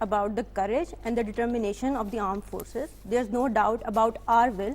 about the courage and the determination of the armed forces. There's no doubt about our will.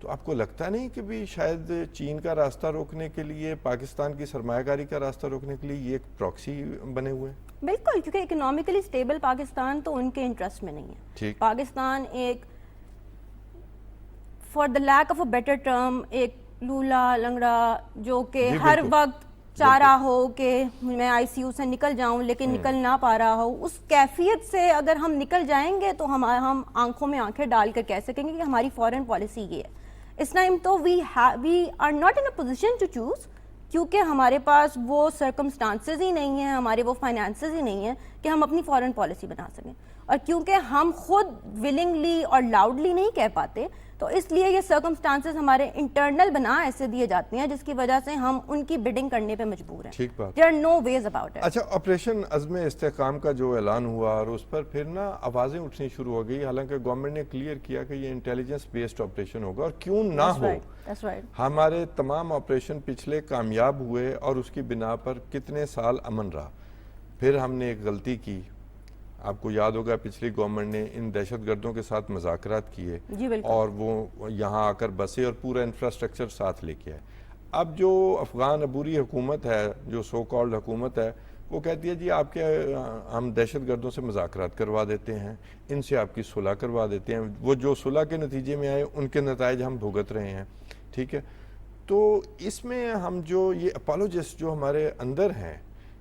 تو آپ کو لگتا نہیں کہ بھی شاید چین کا راستہ روکنے کے لیے، پاکستان کی سرمایہ کاری کا راستہ روکنے کے لیے یہ ایک پراکسی بنے ہوئے ہیں؟ بالکل، کیونکہ اکنامکلی اسٹیبل پاکستان تو ان کے انٹرسٹ میں نہیں ہے. ٹھیک. پاکستان ایک for the lack of a better term ایک لولا لنگڑا جو کہ ہر وقت چاہ رہا ہو کہ میں آئی سی یو سے نکل جاؤں لیکن نکل نہ پا رہا ہو، اس کیفیت سے اگر ہم نکل جائیں گے تو ہم آنکھوں میں آنکھیں ڈال کر کہہ سکیں گے کہ ہماری فارن پالیسی یہ ہے. اس ٹائم تو we are not in a position to choose, کیونکہ ہمارے پاس وہ سرکمسٹانسز ہی نہیں ہیں، ہمارے وہ فائنانسز ہی نہیں ہیں کہ ہم اپنی فارن پالیسی بنا سکیں. اور کیونکہ ہم خود ولنگلی اور لاؤڈلی نہیں کہہ پاتے تو اس لیے یہ سرکمسٹانسز ہمارے انٹرنل بنا ایسے دیے جاتے ہیں جس کی وجہ سے ہم ان کی بڈنگ کرنے پہ مجبور ہیں. ٹھیک بات. There are no ways about it. اچھا، آپریشن عزم استحکام کا جو اعلان ہوا اور اس پر پھر نا آوازیں اٹھنی شروع ہو گئی، حالانکہ گورنمنٹ نے کلیئر کیا کہ یہ انٹیلیجنس بیسڈ آپریشن ہوگا اور کیوں نہ ہو. That's right. ہمارے تمام آپریشن پچھلے کامیاب ہوئے اور اس کی بنا پر کتنے سال امن رہا. پھر ہم نے ایک غلطی کی، آپ کو یاد ہوگا پچھلی گورنمنٹ نے ان دہشت گردوں کے ساتھ مذاکرات کیے اور وہ یہاں آ کر بسے اور پورا انفراسٹرکچر ساتھ لے کے آئے. اب جو افغان عبوری حکومت ہے، جو سو کالڈ حکومت ہے، وہ کہتی ہے جی آپ کے ہم دہشت گردوں سے مذاکرات کروا دیتے ہیں، ان سے آپ کی صلح کروا دیتے ہیں. وہ جو صلح کے نتیجے میں آئے ان کے نتائج ہم بھگت رہے ہیں. ٹھیک ہے، تو اس میں ہم جو یہ اپالوجسٹ جو ہمارے اندر ہیں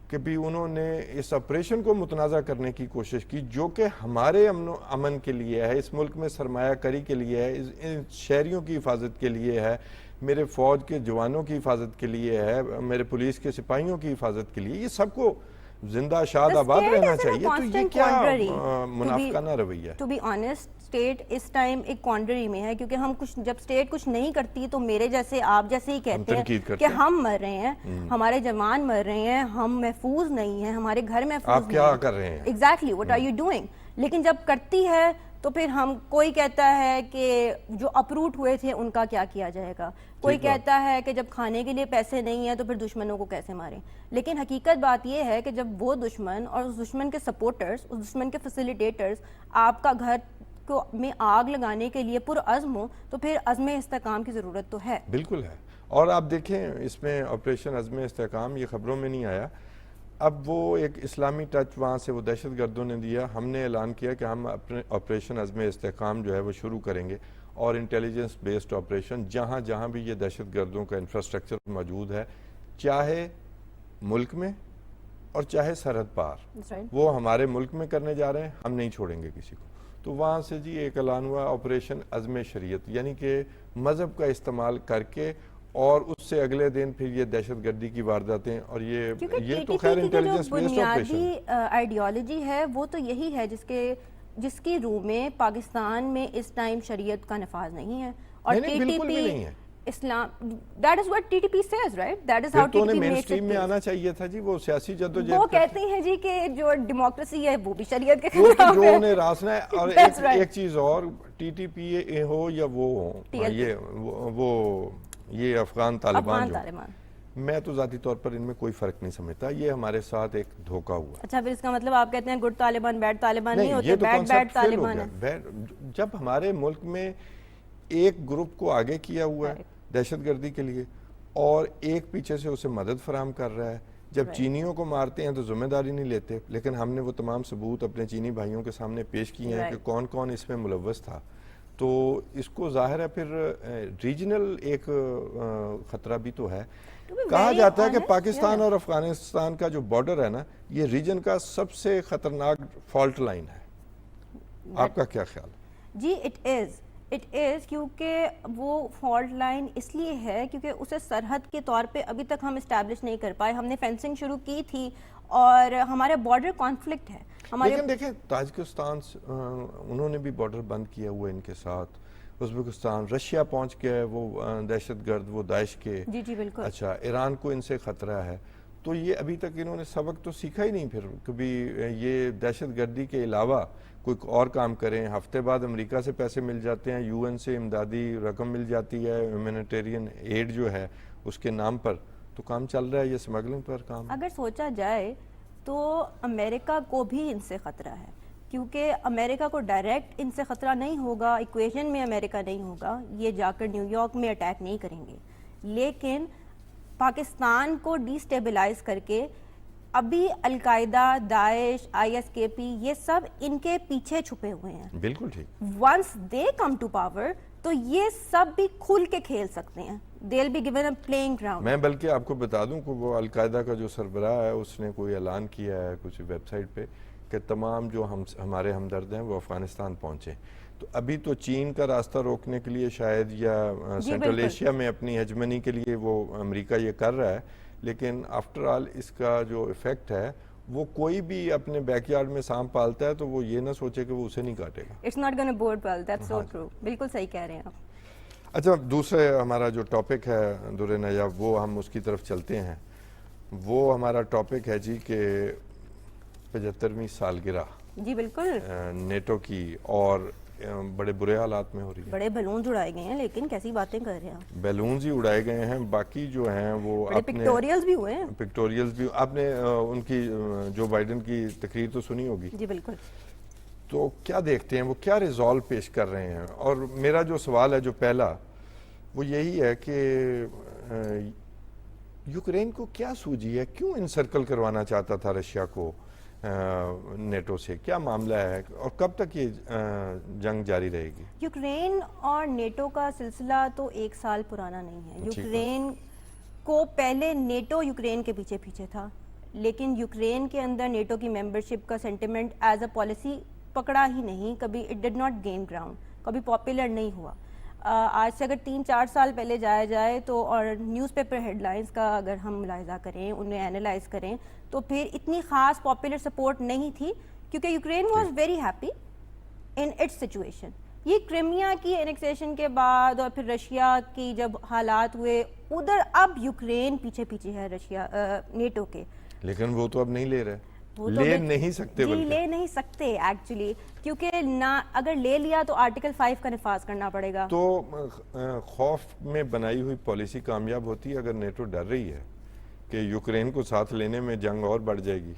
کہ بھی انہوں نے اس آپریشن کو متنازع کرنے کی کوشش کی جو کہ ہمارے امن و امن کے لیے ہے، اس ملک میں سرمایہ کاری کے لیے ہے، ان شہریوں کی حفاظت کے لیے ہے، میرے فوج کے جوانوں کی حفاظت کے لیے ہے، میرے پولیس کے سپاہیوں کی حفاظت کے لیے، یہ سب کو زندہ شاد آباد رہنا چاہیے. تو یہ کیا منافقانہ رویہ ہے؟ ٹو بی آنیسٹ، اسٹیٹ اس ٹائم ایک کانڈری میں ہے، کیونکہ ہم جب اسٹیٹ کچھ نہیں کرتی تو میرے جیسے آپ جیسے ہی کہتے ہیں کہ ہم مر رہے ہیں، ہمارے جوان مر رہے ہیں، ہم محفوظ نہیں ہیں، ہمارے گھر محفوظ نہیں ہیں. آپ کیا کر رہے ہیں؟ Exactly what are you doing. لیکن جب کرتی ہے تو پھر ہم کوئی کہتا ہے کہ جو اپروٹ ہوئے تھے ان کا کیا کیا جائے گا، کوئی کہتا ہے کہ جب کھانے کے لیے پیسے نہیں ہیں تو پھر دشمنوں کو کیسے ماریں. لیکن حقیقت بات یہ ہے کہ جب وہ دشمن اور اس دشمن کے سپورٹرز، اس دشمن کے فیسیلیٹیٹرز آپ کا گھر کو میں آگ لگانے کے لیے پرعزم ہو تو پھر عزم استحکام کی ضرورت تو ہے. بالکل ہے. اور آپ دیکھیں اس میں آپریشن عزم استحکام یہ خبروں میں نہیں آیا، اب وہ ایک اسلامی ٹچ وہاں سے وہ دہشت گردوں نے دیا. ہم نے اعلان کیا کہ ہم اپنے آپریشن عزم استحکام جو ہے وہ شروع کریں گے اور انٹیلیجنس بیسڈ آپریشن جہاں جہاں بھی یہ دہشت گردوں کا انفراسٹرکچر موجود ہے، چاہے ملک میں اور چاہے سرحد پار، وہ ہمارے ملک میں کرنے جا رہے ہیں، ہم نہیں چھوڑیں گے کسی کو. تو وہاں سے جی ایک اعلان ہوا آپریشن عزم شریعت، یعنی کہ مذہب کا استعمال کر کے اور اس سے اگلے دن پھر یہ دہشت گردی کی وارداتیں. اور یہ تو خیر انٹیلیجنس بیسڈ آپریشن. بنیادی آئیڈیالوجی ہے وہ تو یہی ہے جس کی روح میں پاکستان میں اس ٹائم شریعت کا نفاذ نہیں ہے. اور بالکل بھی نہیں ہے اسلام. That is what TTP says, right? That is how TTP main makes stream it. میں آنا چاہیے تھا جی، وہ سیاسی جدوجہد. وہ کہتے ہیں جی کہ جو ڈیموکریسی ہے وہ بھی شریعت کے وہ خلاف جو ہے. انہیں راسنا ہے. اور ایک چیز اور، ٹی ٹی پی اے ہو یا وہ ہو، یہ افغان طالبان جو، میں تو ذاتی طور پر ان میں کوئی فرق نہیں سمجھتا. یہ ہمارے ساتھ ایک دھوکہ ہوا. اچھا، پھر اس کا مطلب آپ کہتے ہیں گڈ طالبان بیڈ طالبان نہیں ہوتے، یہ تو بیڈ کانسیپٹ فیل ہو طالبان گیا. ہے. جب ہمارے ملک میں ایک گروپ کو آگے کیا ہوا ہے دہشت گردی کے لیے اور ایک پیچھے سے اسے مدد فراہم کر رہا ہے، جب چینیوں کو مارتے ہیں تو ذمہ داری نہیں لیتے. لیکن ہم نے وہ تمام ثبوت اپنے چینی بھائیوں کے سامنے پیش کیے ہیں کہ کون کون اس میں ملوث تھا. تو اس کو ظاہر ہے پھر ریجنل ایک خطرہ بھی تو ہے. کہا جاتا ہے کہ پاکستان اور افغانستان کا جو بارڈر ہے نا، یہ ریجن کا سب سے خطرناک فالٹ لائن ہے. آپ کا کیا خیال؟ جی اٹ از کیونکہ وہ فالٹ لائن اس لیے ہے کیونکہ اسے سرحد کے طور پہ ابھی تک ہم اسٹیبلش نہیں کر پائے. ہم نے فینسنگ شروع کی تھی اور ہمارا بارڈر کانفلکٹ ہے. لیکن دیکھیں تاجکستان انہوں نے بھی بارڈر بند کیا ہوا ان کے ساتھ، ازبکستان، رشیا پہنچ گئے وہ دہشت گرد، وہ داعش کے. جی بالکل. اچھا، ایران کو ان سے خطرہ ہے. تو یہ ابھی تک انہوں نے سبق تو سیکھا ہی نہیں. پھر کبھی یہ دہشت گردی کے علاوہ کوئی اور کام کریں. ہفتے بعد امریکہ سے پیسے مل جاتے ہیں، یو این سے امدادی رقم مل جاتی ہے، ہیومینیٹیرین ایڈ جو ہے اس کے نام پر، تو کام چل رہا ہے یہ اسمگلنگ پر کام. اگر سوچا جائے تو امریکہ کو بھی ان سے خطرہ ہے کیونکہ امریکہ کو ڈائریکٹ ان سے خطرہ نہیں ہوگا, ایکویشن میں امریکہ نہیں ہوگا, یہ جا کر نیو یارک میں اٹیک نہیں کریں گے, لیکن پاکستان کو ڈی سٹیبلائز کر کے ابھی القاعدہ, داعش, ISKP یہ سب ان کے پیچھے چھپے ہوئے ہیں. بالکل ٹھیک. Once they come to power تو یہ سب بھی کھل کے کھیل سکتے ہیں. they'll be given a playing ground. میں بلکہ آپ کو بتا دوں کہ وہ القاعدہ کا جو سربراہ ہے اس نے کوئی اعلان کیا ہے کچھ ویب سائٹ پہ کہ تمام جو ہمارے ہمدرد ہیں وہ افغانستان پہنچیں. تو ابھی تو چین کا راستہ روکنے کے لیے شاید یا سینٹرل ایشیا میں اپنی ہیجمنی کے لیے وہ امریکہ یہ کر رہا ہے, لیکن آفٹر آل اس کا جو ایفیکٹ ہے وہ کوئی بھی اپنے بیک یارڈ میں سانپ پالتا ہے تو وہ یہ نہ سوچے کہ وہ اسے نہیں کاٹے گا. It's not gonna board well. That's so true. بالکل صحیح کہہ رہے ہیں آپ. اچھا, دوسرے ہمارا جو ٹاپک ہے در نیاب وہ ہم اس کی طرف چلتے ہیں. وہ ہمارا ٹاپک ہے جی کہ 75ویں سالگرہ جی بالکل نیٹو کی, اور بڑے برے حالات میں ہو رہی ہے. بڑے بیلونز اڑائے گئے ہیں, لیکن کیسی باتیں کر رہے ہیں. بیلونز ہی اڑائے گئے ہیں, باقی جو ہیں وہ پکٹوریلز بھی ہوئے ہیں. پکٹوریلز بھی. آپ نے ان کی جو بائیڈن کی تقریر تو سنی ہوگی. جی بالکل. تو کیا دیکھتے ہیں وہ کیا ریزالو پیش کر رہے ہیں؟ اور میرا جو سوال ہے جو پہلا وہ یہی ہے کہ یوکرین کو کیا سوجی ہے, کیوں انسرکل کروانا چاہتا تھا رشیا کو نیٹو سے, کیا معاملہ ہے اور کب تک یہ جنگ جاری رہے گی؟ یوکرین اور نیٹو کا سلسلہ تو 1 سال پرانا نہیں ہے. یوکرین کو پہلے نیٹو یوکرین کے پیچھے پیچھے تھا, لیکن یوکرین کے اندر نیٹو کی ممبرشپ کا سینٹیمنٹ ایز اے پالیسی پکڑا ہی نہیں, کبھی it did not gain ground, کبھی پاپولر نہیں ہوا. آج سے اگر 3-4 سال پہلے جایا جائے تو, اور نیوز پیپر ہیڈ لائنز کا اگر ہم ملاحظہ کریں, انہیں اینالائز کریں, تو پھر اتنی خاص پاپولر سپورٹ نہیں تھی, کیونکہ Ukraine was very happy in its situation. یہ کرائمیا کی انیکسیشن کے بعد اور پھر رشیا کی جب حالات ہوئے ادھر, اب یوکرین پیچھے پیچھے ہے رشیا نیٹو کے. لیکن وہ تو اب نہیں لے رہے, لے نہیں سکتے. جی لے نہیں سکتے ایکچولی, کیونکہ نہ اگر لے لیا تو آرٹیکل 5 کا نفاذ کرنا پڑے گا. تو خوف میں بنائی ہوئی پالیسی کامیاب ہوتی ہے اگر نیٹو ڈر رہی ہے کہ یوکرین کو ساتھ لینے میں جنگ اور بڑھ جائے گی.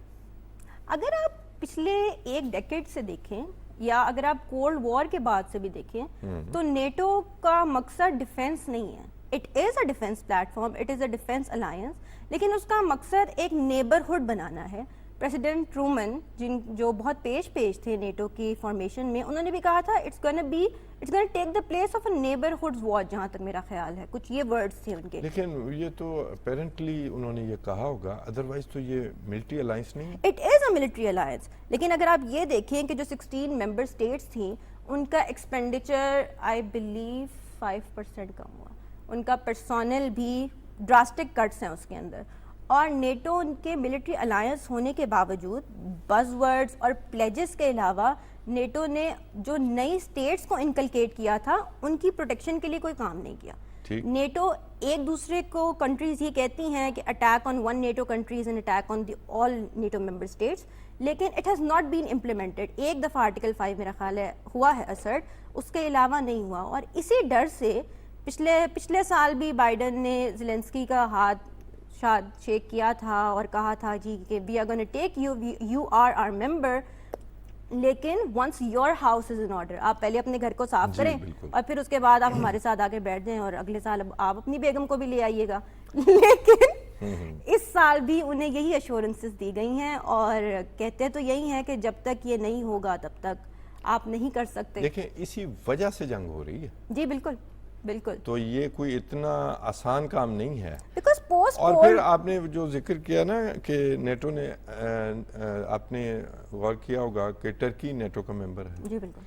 اگر آپ پچھلے 1 ڈیکیڈ سے دیکھیں یا اگر آپ کولڈ وار کے بعد سے بھی دیکھیں تو نیٹو کا مقصد ڈیفنس نہیں ہے. It is a defence plate form, it is a defence alliance, لیکن اس کا مقصد ایک نیبرہڈ بنانا ہے. پریزیڈنٹ ٹرومن جو بہت پیش تھے نیٹو کی فارمیشن میں, انہوں نے بھی کہا تھا it's gonna take the place of a neighbourhood watch, جہاں تک میرا خیال ہے, کچھ یہ ورڈز تھے ان کے. لیکن یہ تو اپیرنٹلی انہوں نے یہ کہا ہوگا, ادروائز تو یہ ملٹری الائنس نہیں ہے. It is a military alliance, لیکن اگر آپ یہ دیکھیں کہ جو 16 ممبر اسٹیٹس تھیں ان کا ایکسپینڈیچر آئی بلیو 5% کم ہوا, ان کا پرسونل بھی ڈراسٹک کٹس ہیں اس کے اندر. اور نیٹو ان کے ملٹری الائنس ہونے کے باوجود بز ورڈز اور پلیجز کے علاوہ نیٹو نے جو نئی اسٹیٹس کو انکلکیٹ کیا تھا ان کی پروٹیکشن کے لیے کوئی کام نہیں کیا. نیٹو ایک دوسرے کو کنٹریز یہ کہتی ہیں کہ attack on one NATO countries and attack on the all NATO member states, لیکن it has not been implemented. ایک دفعہ آرٹیکل 5 میرا خیال ہے ہوا ہے اسرٹ, اس کے علاوہ نہیں ہوا. اور اسی ڈر سے پچھلے سال بھی بائیڈن نے زیلنسکی کا ہاتھ شیک کیا تھا اور کہا تھا جی کہ we are gonna take you are are member, لیکن once your house is in order, آپ پہلے اپنے گھر کو صاف کریں اور پھر اس کے بعد آپ ہمارے ساتھ آگے بیٹھ جائیں اور اگلے سال آپ اپنی بیگم کو بھی لے آئیے گا. لیکن اس سال بھی انہیں یہی ایشورنسز دی گئی ہیں اور کہتے تو یہی ہیں کہ جب تک یہ نہیں ہوگا تب تک آپ نہیں کر سکتے. دیکھیں اسی وجہ سے جنگ ہو رہی ہے. جی بالکل بالکل. تو یہ کوئی اتنا آسان کام نہیں ہے. اور پھر آپ نے جو ذکر کیا نا کہ نیٹو نے, آپ نے غور کیا ہوگا کہ ٹرکی نیٹو کا ممبر ہے. جی بالکل.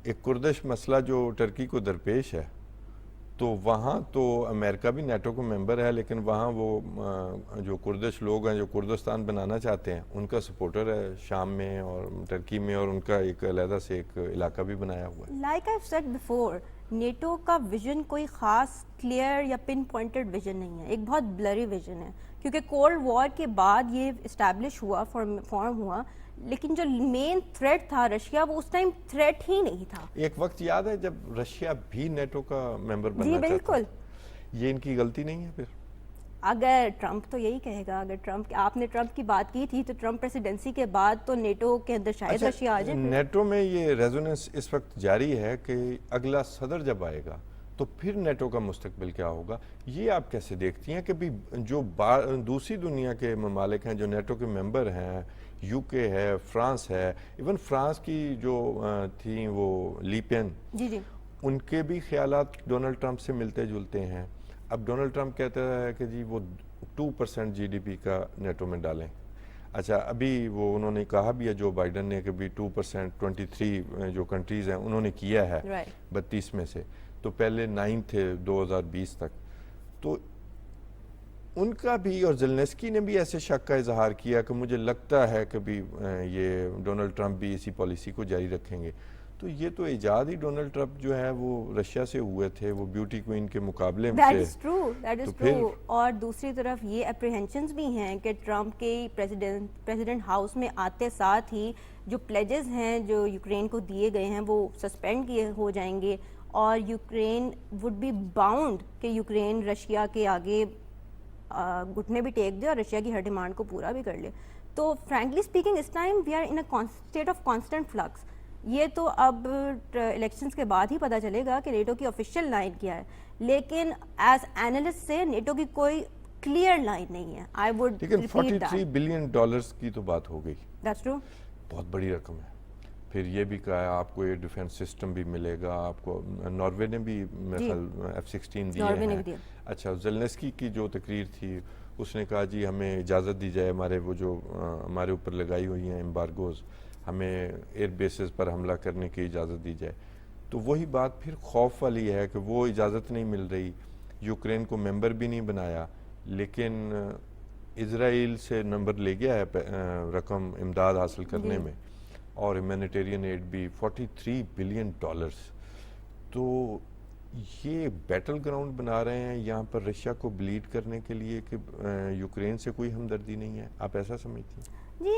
ایک کردش مسئلہ جو ٹرکی کو درپیش ہے, تو وہاں تو امریکہ بھی نیٹو کا ممبر ہے, لیکن وہاں وہ جو کردش لوگ ہیں جو کردستان بنانا چاہتے ہیں ان کا سپورٹر ہے شام میں اور ٹرکی میں, اور ان کا ایک علیحدہ سے ایک علاقہ بھی بنایا ہوا ہے. Like I said before, NATO کا ویژن کوئی خاص کلیئر یا پن پوائنٹڈ ویژن نہیں ہے, ایک بہت بلری ویژن ہے, کیونکہ کولڈ وار کے بعد یہ اسٹیبلش ہوا, فارم ہوا, لیکن جو مین تھریٹ تھا رشیا وہ اس ٹائم تھریٹ ہی نہیں تھا. ایک وقت یاد ہے جب رشیا بھی نیٹو کا ممبر بننا چاہتا. جی بالکل. یہ ان کی غلطی نہیں ہے پھر؟ اگر ٹرمپ تو یہی کہے گا, اگر ٹرمپ, آپ نے ٹرمپ کی بات کی تھی, تو ٹرمپ پریسیڈنسی کے بعد تو نیٹو کے اندر شاید رشیا آ جائے. نیٹو میں یہ ریزوننس اس وقت جاری ہے کہ اگلا صدر جب آئے گا تو پھر نیٹو کا مستقبل کیا ہوگا, یہ آپ کیسے دیکھتی ہیں کہ بھی جو دوسری دنیا کے ممالک ہیں جو نیٹو کے ممبر ہیں, یو کے ہے, فرانس ہے, ایون فرانس کی جو تھیں وہ لیپین, جی جی, ان کے بھی خیالات ڈونلڈ ٹرمپ سے ملتے جلتے ہیں. اب ڈونلڈ ٹرمپ کہتا ہے کہ جی وہ 2% جی ڈی پی کا نیٹو میں ڈالیں. اچھا, ابھی وہ انہوں نے کہا بھی ہے جو بائیڈن نے کہ بھی 2%, 23 جو کنٹریز ہیں انہوں نے کیا ہے 32 میں سے, تو پہلے 9 تھے 2020 تک. تو ان کا بھی, اور زیلنسکی نے بھی ایسے شک کا اظہار کیا کہ مجھے لگتا ہے کہ بھی یہ ڈونلڈ ٹرمپ بھی اسی پالیسی کو جاری رکھیں گے. تو یہ تو ایجاد ہی ڈونلڈ ٹرمپ جو ہے وہ رشیا سے ہوئے تھے, وہ بیوٹی کوئن کے مقابلے میں. That is true. اور دوسری طرف یہ اپریہنشنز بھی ہیں کہ ٹرمپ کے پریزیڈنٹ ہاؤس میں آتے ساتھ ہی جو پلیجز ہیں جو یوکرین کو دیے گئے ہیں وہ سسپینڈ کیے ہو جائیں گے, اور یوکرین وڈ بی باؤنڈ کہ یوکرین رشیا کے آگے گھٹنے بھی ٹیک دے اور رشیا کی ہر ڈیمانڈ کو پورا بھی کر لے. تو فرینکلی اسپیکنگ اس time we are in a state of constant flux. یہ تو اب الیکشنز کے بعد ہی پتہ چلے گا کہ نیٹو کی آفیشیل لائن کیا ہے, لیکن ایز اینالسٹ سے نیٹو کی کوئی کلیئر لائن نہیں ہے. آئی وڈ لیکن $43 بلین کی تو بات ہو گئی, دیٹس ٹرو, بہت بڑی رقم ہے. پھر یہ بھی کہا ہے آپ کو یہ ڈیفنس سسٹم بھی ملے گا آپ کو, ناروے نے بھی F-16 دیے ہیں. اچھا, زیلنسکی کی جو تقریر تھی اس نے کہا جی ہمیں اجازت دی جائے, ہمارے وہ جو ہمارے اوپر لگائی ہوئی ہیں امبارگوز, ہمیں ایئر بیسز پر حملہ کرنے کی اجازت دی جائے. تو وہی بات پھر خوف والی ہے کہ وہ اجازت نہیں مل رہی, یوکرین کو ممبر بھی نہیں بنایا, لیکن اسرائیل سے نمبر لے گیا ہے رقم امداد حاصل کرنے میں, اور ہیومینیٹیرین ایڈ بھی $43 بلین. تو یہ بیٹل گراؤنڈ بنا رہے ہیں یہاں پر رشیا کو بلیڈ کرنے کے لیے کہ یوکرین سے کوئی ہمدردی نہیں ہے, آپ ایسا سمجھتی ہیں؟ جی,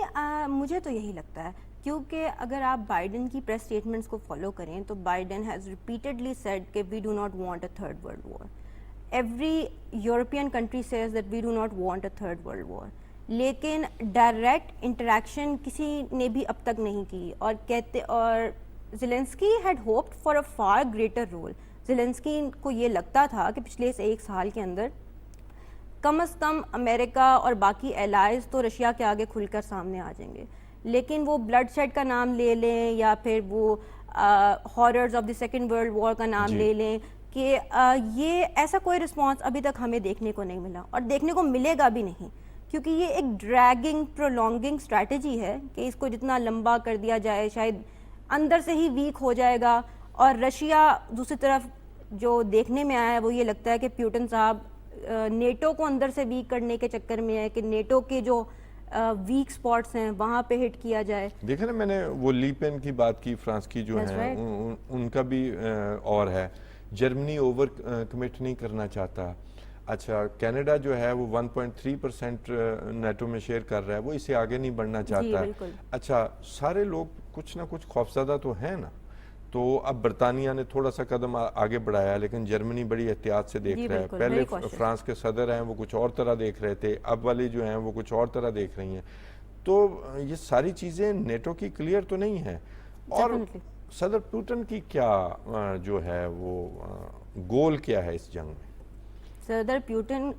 مجھے تو یہی لگتا ہے, کیونکہ اگر آپ بائیڈن کی پریس اسٹیٹمنٹس کو فالو کریں تو بائیڈن ہیز ریپیٹڈلی سیڈ کہ we do not want a third world war. Every European country says that we do not want a third world war, لیکن ڈائریکٹ انٹریکشن کسی نے بھی اب تک نہیں کی. اور Zelensky had hoped for a for greater role. Zelensky کو یہ لگتا تھا کہ پچھلے 1 سال کے اندر کم از کم امریکہ اور باقی الائز تو رشیا کے آگے کھل کر سامنے آ جائیں گے, لیکن وہ بلڈ شیڈ کا نام لے لیں یا پھر وہ horrors of the second world war کا نام لے لیں, کہ یہ ایسا کوئی رسپانس ابھی تک ہمیں دیکھنے کو نہیں ملا, اور دیکھنے کو ملے گا بھی نہیں, کیونکہ یہ ایک ڈریگنگ پرولونگنگ اسٹریٹجی ہے کہ اس کو جتنا لمبا کر دیا جائے شاید اندر سے ہی ویک ہو جائے گا. اور رشیا دوسری طرف جو دیکھنے میں آیا ہے وہ یہ لگتا ہے کہ پیوٹن صاحب نیٹو کو اندر سے ویک کرنے کے چکر میں ہے کہ نیٹو کے جو ویک سپاٹس ہیں وہاں پہ ہٹ کیا جائے. دیکھیں نا, میں نے وہ لیپین کی بات کی, فرانس کی جو ہیں ان کا بھی اور ہے. جرمنی اوور کمٹ نہیں کرنا چاہتا. اچھا, کینیڈا جو ہے وہ 1.3% نیٹو میں شیئر کر رہا ہے, وہ اسے آگے نہیں بڑھنا چاہتا ہے. اچھا, سارے لوگ کچھ نہ کچھ خوفزدہ تو ہیں نا. تو اب برطانیہ نے تھوڑا سا قدم آگے بڑھایا, لیکن جرمنی بڑی احتیاط سے دیکھ رہا ہے. پہلے فرانس کے صدر ہیں وہ کچھ اور طرح دیکھ رہے تھے, اب والے جو ہیں وہ کچھ اور طرح دیکھ رہی ہیں. تو یہ ساری چیزیں نیٹو کی کلیئر تو نہیں ہیں. اور صدر پوٹن کی کیا جو ہے وہ گول کیا ہے اس جنگ میں؟ صدر پیوٹن,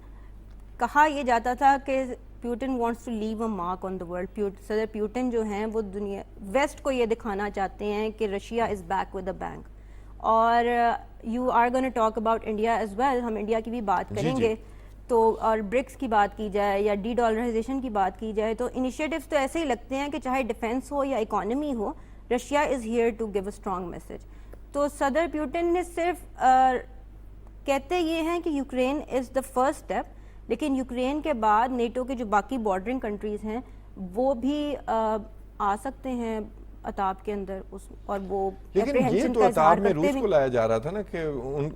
کہا یہ جاتا تھا کہ Putin wants to leave a mark on the world. صدر پیوٹن جو ہیں وہ دنیا ویسٹ کو یہ دکھانا چاہتے ہیں کہ Russia is back with a bang. اور you are gonna talk about India as well, ہم انڈیا کی بھی بات کریں گے. تو اور برکس کی بات کی جائے یا ڈی ڈالرائزیشن کی بات کی جائے تو انیشیٹیوز تو ایسے ہی لگتے ہیں کہ چاہے ڈیفنس ہو یا اکانومی ہو, Russia is here to give a strong message. تو صدر پیوٹن نے صرف کہتے یہ ہیں کہ Ukraine is the first step, لیکن یوکرین کے بعد نیٹو کے جو باقی بارڈرنگ کنٹریز ہیں وہ بھی آ سکتے ہیں عطاب کے اندر. اور وہ لیکن یہ تو عطاب میں روس کو لایا جا رہا تھا نا کہ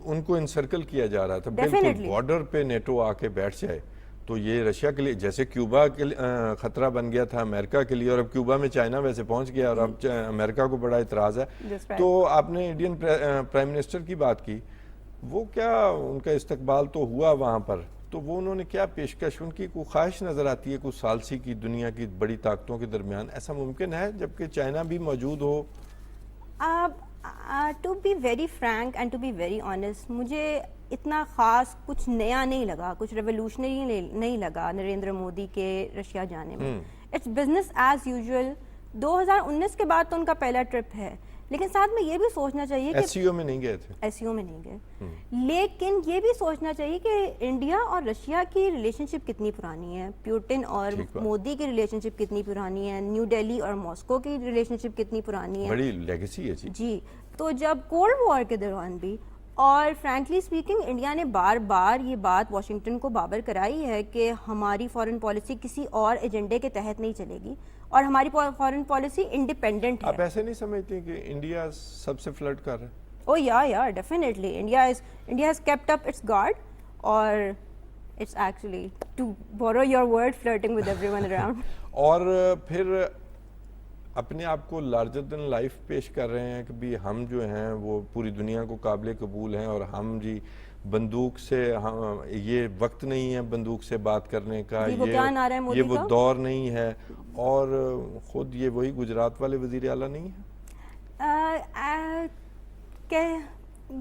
ان کو انسرکل کیا جا رہا تھا. بالکل بارڈر پہ نیٹو آ کے بیٹھ جائے تو یہ رشیا کے لیے, جیسے کیوبا کے خطرہ بن گیا تھا امریکہ کے لیے, اور اب کیوبا میں چائنا ویسے پہنچ گیا اور اب امریکہ کو بڑا اعتراض ہے. تو آپ نے انڈین پرائم منسٹر کی بات کی, وہ کیا ان کا استقبال تو ہوا وہاں پر, تو وہ انہوں نے کیا پیشکش، ان کی کوئی خواہش نظر آتی ہے کوئی ثالثی کی دنیا کی بڑی طاقتوں کے درمیان؟ ایسا ممکن ہے جبکہ چائنا بھی موجود ہو؟ To be very frank and to be very honest, مجھے اتنا خاص کچھ نیا نہیں لگا، کچھ ریولیوشنری نہیں لگا نریندر مودی کے رشیا جانے میں. It's business as usual. 2019 کے بعد تو ان کا پہلا ٹرپ ہے، لیکن ساتھ میں یہ بھی سوچنا چاہیے کہ ایس سی او میں نہیں گئے تھے. ایس سی او میں نہیں گئے، لیکن یہ بھی سوچنا چاہیے کہ انڈیا اور رشیا کی ریلیشن شپ کتنی پرانی ہے، پیوٹن اور مودی کی ریلیشن شپ کتنی پرانی ہے، نیو دہلی اور ماسکو کی ریلیشن شپ کتنی پرانی ہے، بڑی لیگیسی ہے جی. تو جب کولڈ وار کے دوران بھی، اور فرینکلی اسپیکنگ انڈیا نے بار بار یہ بات واشنگٹن کو بابر کرائی ہے کہ ہماری فارن پالیسی کسی اور ایجنڈے کے تحت نہیں چلے گی اور ہماری فارن پالیسی انڈیپینڈنٹ ہے. آپ ایسے نہیں سمجھتے کہ انڈیا سب سے فلرٹ کر رہا ہے؟ Oh yeah, definitely. India has kept up its guard, or it's actually, to borrow your word, flirting with everyone around. اور پھر اپنے آپ کو لارجر دین لائف پیش کر رہے ہیں کہ بھی ہم جو ہیں وہ پوری دنیا کو قابل قبول ہیں، اور ہم جی بندوق سے، یہ وقت نہیں ہے بندوق سے بات کرنے کا، یہ وہ دور نہیں ہے. اور خود یہ وہی گجرات والے وزیر اعلیٰ نہیں ہیں،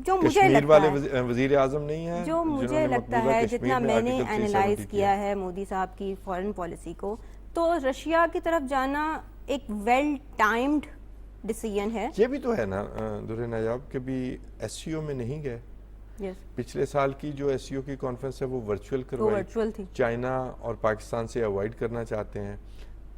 جو مجھے کشمیر والے لگتا ہے، وزیر اعظم نہیں ہیں، جو مجھے لگتا ہے جتنا میں نے اینالائز کیا ہے مودی صاحب کی فارن پالیسی کو، تو رشیا کی طرف جانا ایک ویل ٹائمڈ ڈیسیژن ہے. یہ بھی تو ہے نا درِ نایاب کہ بھی ایس سی او میں نہیں گئے. پچھلے سال کی جو ایس سی او کی کانفرنس ہے وہ ورچوئل کروائی تھی، چائنا اور پاکستان سے اوائڈ کرنا چاہتے ہیں.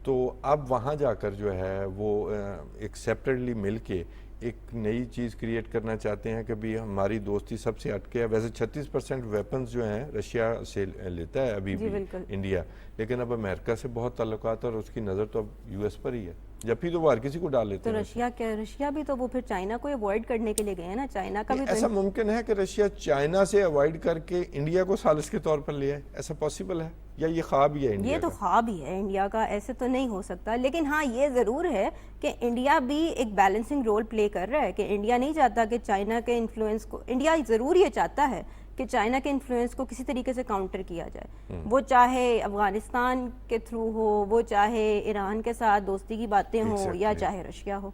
تو اب وہاں جا کر جو ہے وہ ایک سیپریٹلی مل کے ایک نئی چیز کریٹ کرنا چاہتے ہیں کہ بھی ہماری دوستی سب سے ہٹ کے ہے. ویسے 36% ویپنز جو ہیں رشیا سے لیتا ہے ابھی بھی انڈیا، لیکن اب امریکہ سے بہت تعلقات ہے اور اس کی نظر تو اب یو ایس پر ہی ہے، جب بھی تو وہ ہر کسی کو ڈال لیتے ہیں. تو رشیا بھی تو وہ پھر چائنا کو اوائڈ کرنے کے لیے گئے ہیں نا. چائنا کا بھی ایسا ممکن ہے کہ رشیا چائنا سے اوائڈ کر کے انڈیا کو ثالث کے طور پر لے آئے؟ ایسا پاسبل ہے یا یہ خواب ہی ہے انڈیا کا؟ یہ تو خواب ہی ہے انڈیا کا، ایسے تو نہیں ہو سکتا. لیکن ہاں یہ ضرور ہے کہ انڈیا بھی ایک بیلنسنگ رول پلے کر رہا ہے، کہ انڈیا نہیں چاہتا کہ چائنا کے انفلوئنس کو، انڈیا ضرور یہ چاہتا ہے کہ چائنا کے انفلوئنس کو کسی طریقے سے کاؤنٹر کیا جائے، وہ چاہے افغانستان کے تھرو ہو، وہ چاہے ایران کے ساتھ دوستی کی باتیں ہوں، یا چاہے رشیا ہو.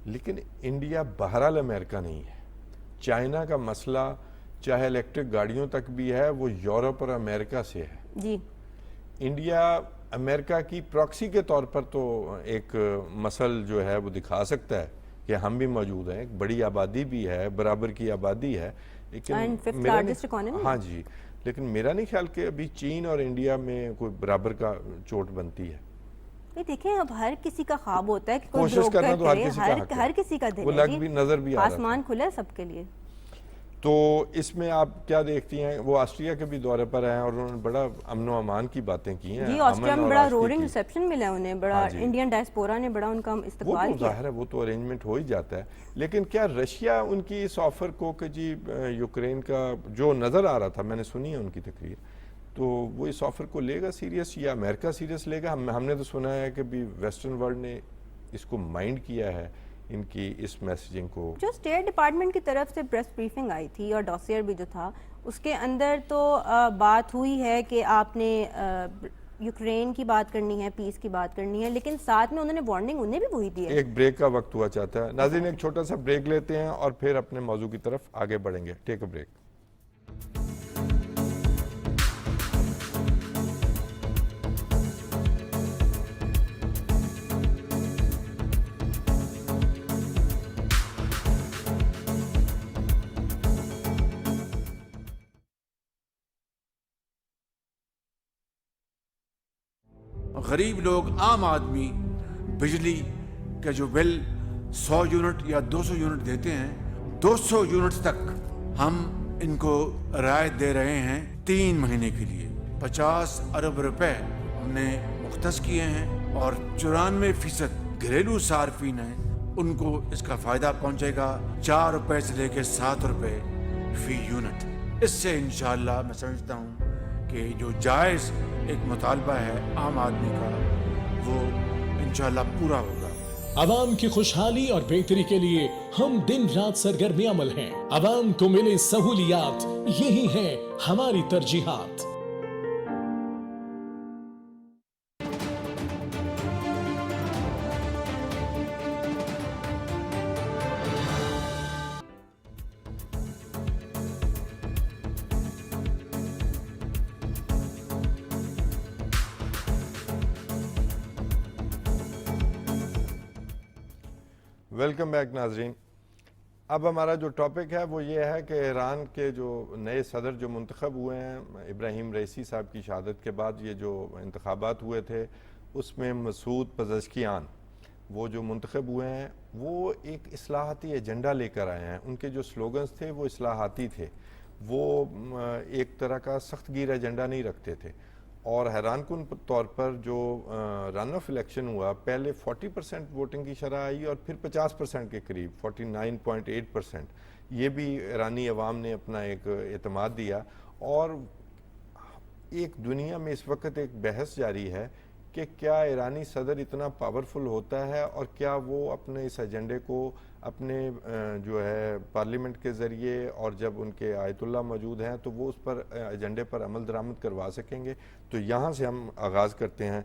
لیکن انڈیا بہرحال امریکہ نہیں ہے. چائنا کا مسئلہ چاہے الیکٹرک گاڑیوں تک بھی ہے، وہ یورپ اور امریکہ سے ہے. جی انڈیا امریکہ کی پراکسی کے طور پر تو ایک مسئلہ جو ہے وہ دکھا سکتا ہے کہ ہم بھی موجود ہیں، ایک بڑی آبادی بھی ہے، برابر کی آبادی ہے، لیکن ہاں جی، لیکن میرا نہیں خیال کہ ابھی چین اور انڈیا میں کوئی برابر کا چوٹ بنتی ہے. دیکھیں اب ہر کسی کا خواب ہوتا ہے کہ کوئی کوشش کرنا تو ہر کسی کا دل وہ لگ بھی نظر بھی آ رہا ہے، آسمان کھلا ہے سب کے لیے. تو اس میں آپ کیا دیکھتی ہیں؟ وہ آسٹریا کے بھی دورے پر آئے ہیں اور انہوں نے بڑا امن و امان کی باتیں کی ہیں. جی آسٹریا میں بڑا رورنگ ریسیپشن ملا ہے انہیں، بڑا انڈین ڈائسپورا نے بڑا ان کا استقبال کیا. وہ تو ظاہر ہے، وہ تو ارینجمنٹ ہو ہی جاتا ہے. لیکن کیا رشیا ان کی اس آفر کو کہ جی یوکرین کا جو نظر آ رہا تھا، میں نے سنی ہے ان کی تقریر، تو وہ اس آفر کو لے گا سیریس یا امریکہ سیریس لے گا؟ ہم نے تو سنا ہے کہ بھی ویسٹرن ورلڈ نے اس کو مائنڈ کیا ہے ان کی اس میسیجنگ کو. جو اسٹیٹ ڈپارٹمنٹ کی طرف سے پریس بریفنگ آئی تھی اور ڈاسیر بھی جو تھا، اس کے اندر تو بات ہوئی ہے کہ آپ نے یوکرین کی بات کرنی ہے، پیس کی بات کرنی ہے، لیکن ساتھ میں انہوں نے وارننگ انہیں بھی وہی دی ہے. ایک بریک کا وقت ہوا چاہتا ہے. ناظرین ایک چھوٹا سا بریک لیتے ہیں اور پھر اپنے موضوع کی طرف آگے بڑھیں گے. ٹیک اے بریک. غریب لوگ، عام آدمی بجلی کا جو بل 100 یونٹ یا 200 یونٹ دیتے ہیں، 200 یونٹ تک ہم ان کو رعایت دے رہے ہیں 3 مہینے کے لیے. 50 ارب روپے ہم نے مختص کیے ہیں اور 94% گھریلو صارفین ہیں، ان کو اس کا فائدہ پہنچے گا 4 روپے سے لے کے 7 روپے فی یونٹ. اس سے انشاءاللہ میں سمجھتا ہوں کہ جو جائز ایک مطالبہ ہے عام آدمی کا، وہ انشاءاللہ پورا ہوگا. عوام کی خوشحالی اور بہتری کے لیے ہم دن رات سرگرم عمل ہیں. عوام کو ملے سہولیات، یہی ہیں ہماری ترجیحات. ویلکم بیک ناظرین. اب ہمارا جو ٹاپک ہے وہ یہ ہے کہ ایران کے جو نئے صدر جو منتخب ہوئے ہیں ابراہیم رئیسی صاحب کی شہادت کے بعد یہ جو انتخابات ہوئے تھے اس میں مسعود پزشکیان وہ جو منتخب ہوئے ہیں وہ ایک اصلاحاتی ایجنڈا لے کر آئے ہیں. ان کے جو سلوگنز تھے وہ اصلاحاتی تھے، وہ ایک طرح کا سخت گیر ایجنڈا نہیں رکھتے تھے. اور حیران کن طور پر جو رن آف الیکشن ہوا پہلے 40% ووٹنگ کی شرح آئی اور پھر 50% کے قریب 49.8%. یہ بھی ایرانی عوام نے اپنا ایک اعتماد دیا. اور ایک دنیا میں اس وقت ایک بحث جاری ہے کہ کیا ایرانی صدر اتنا پاورفل ہوتا ہے اور کیا وہ اپنے اس ایجنڈے کو اپنے جو ہے پارلیمنٹ کے ذریعے اور جب ان کے آیت اللہ موجود ہیں تو وہ اس پر ایجنڈے پر عمل درآمد کروا سکیں گے. تو یہاں سے ہم آغاز کرتے ہیں.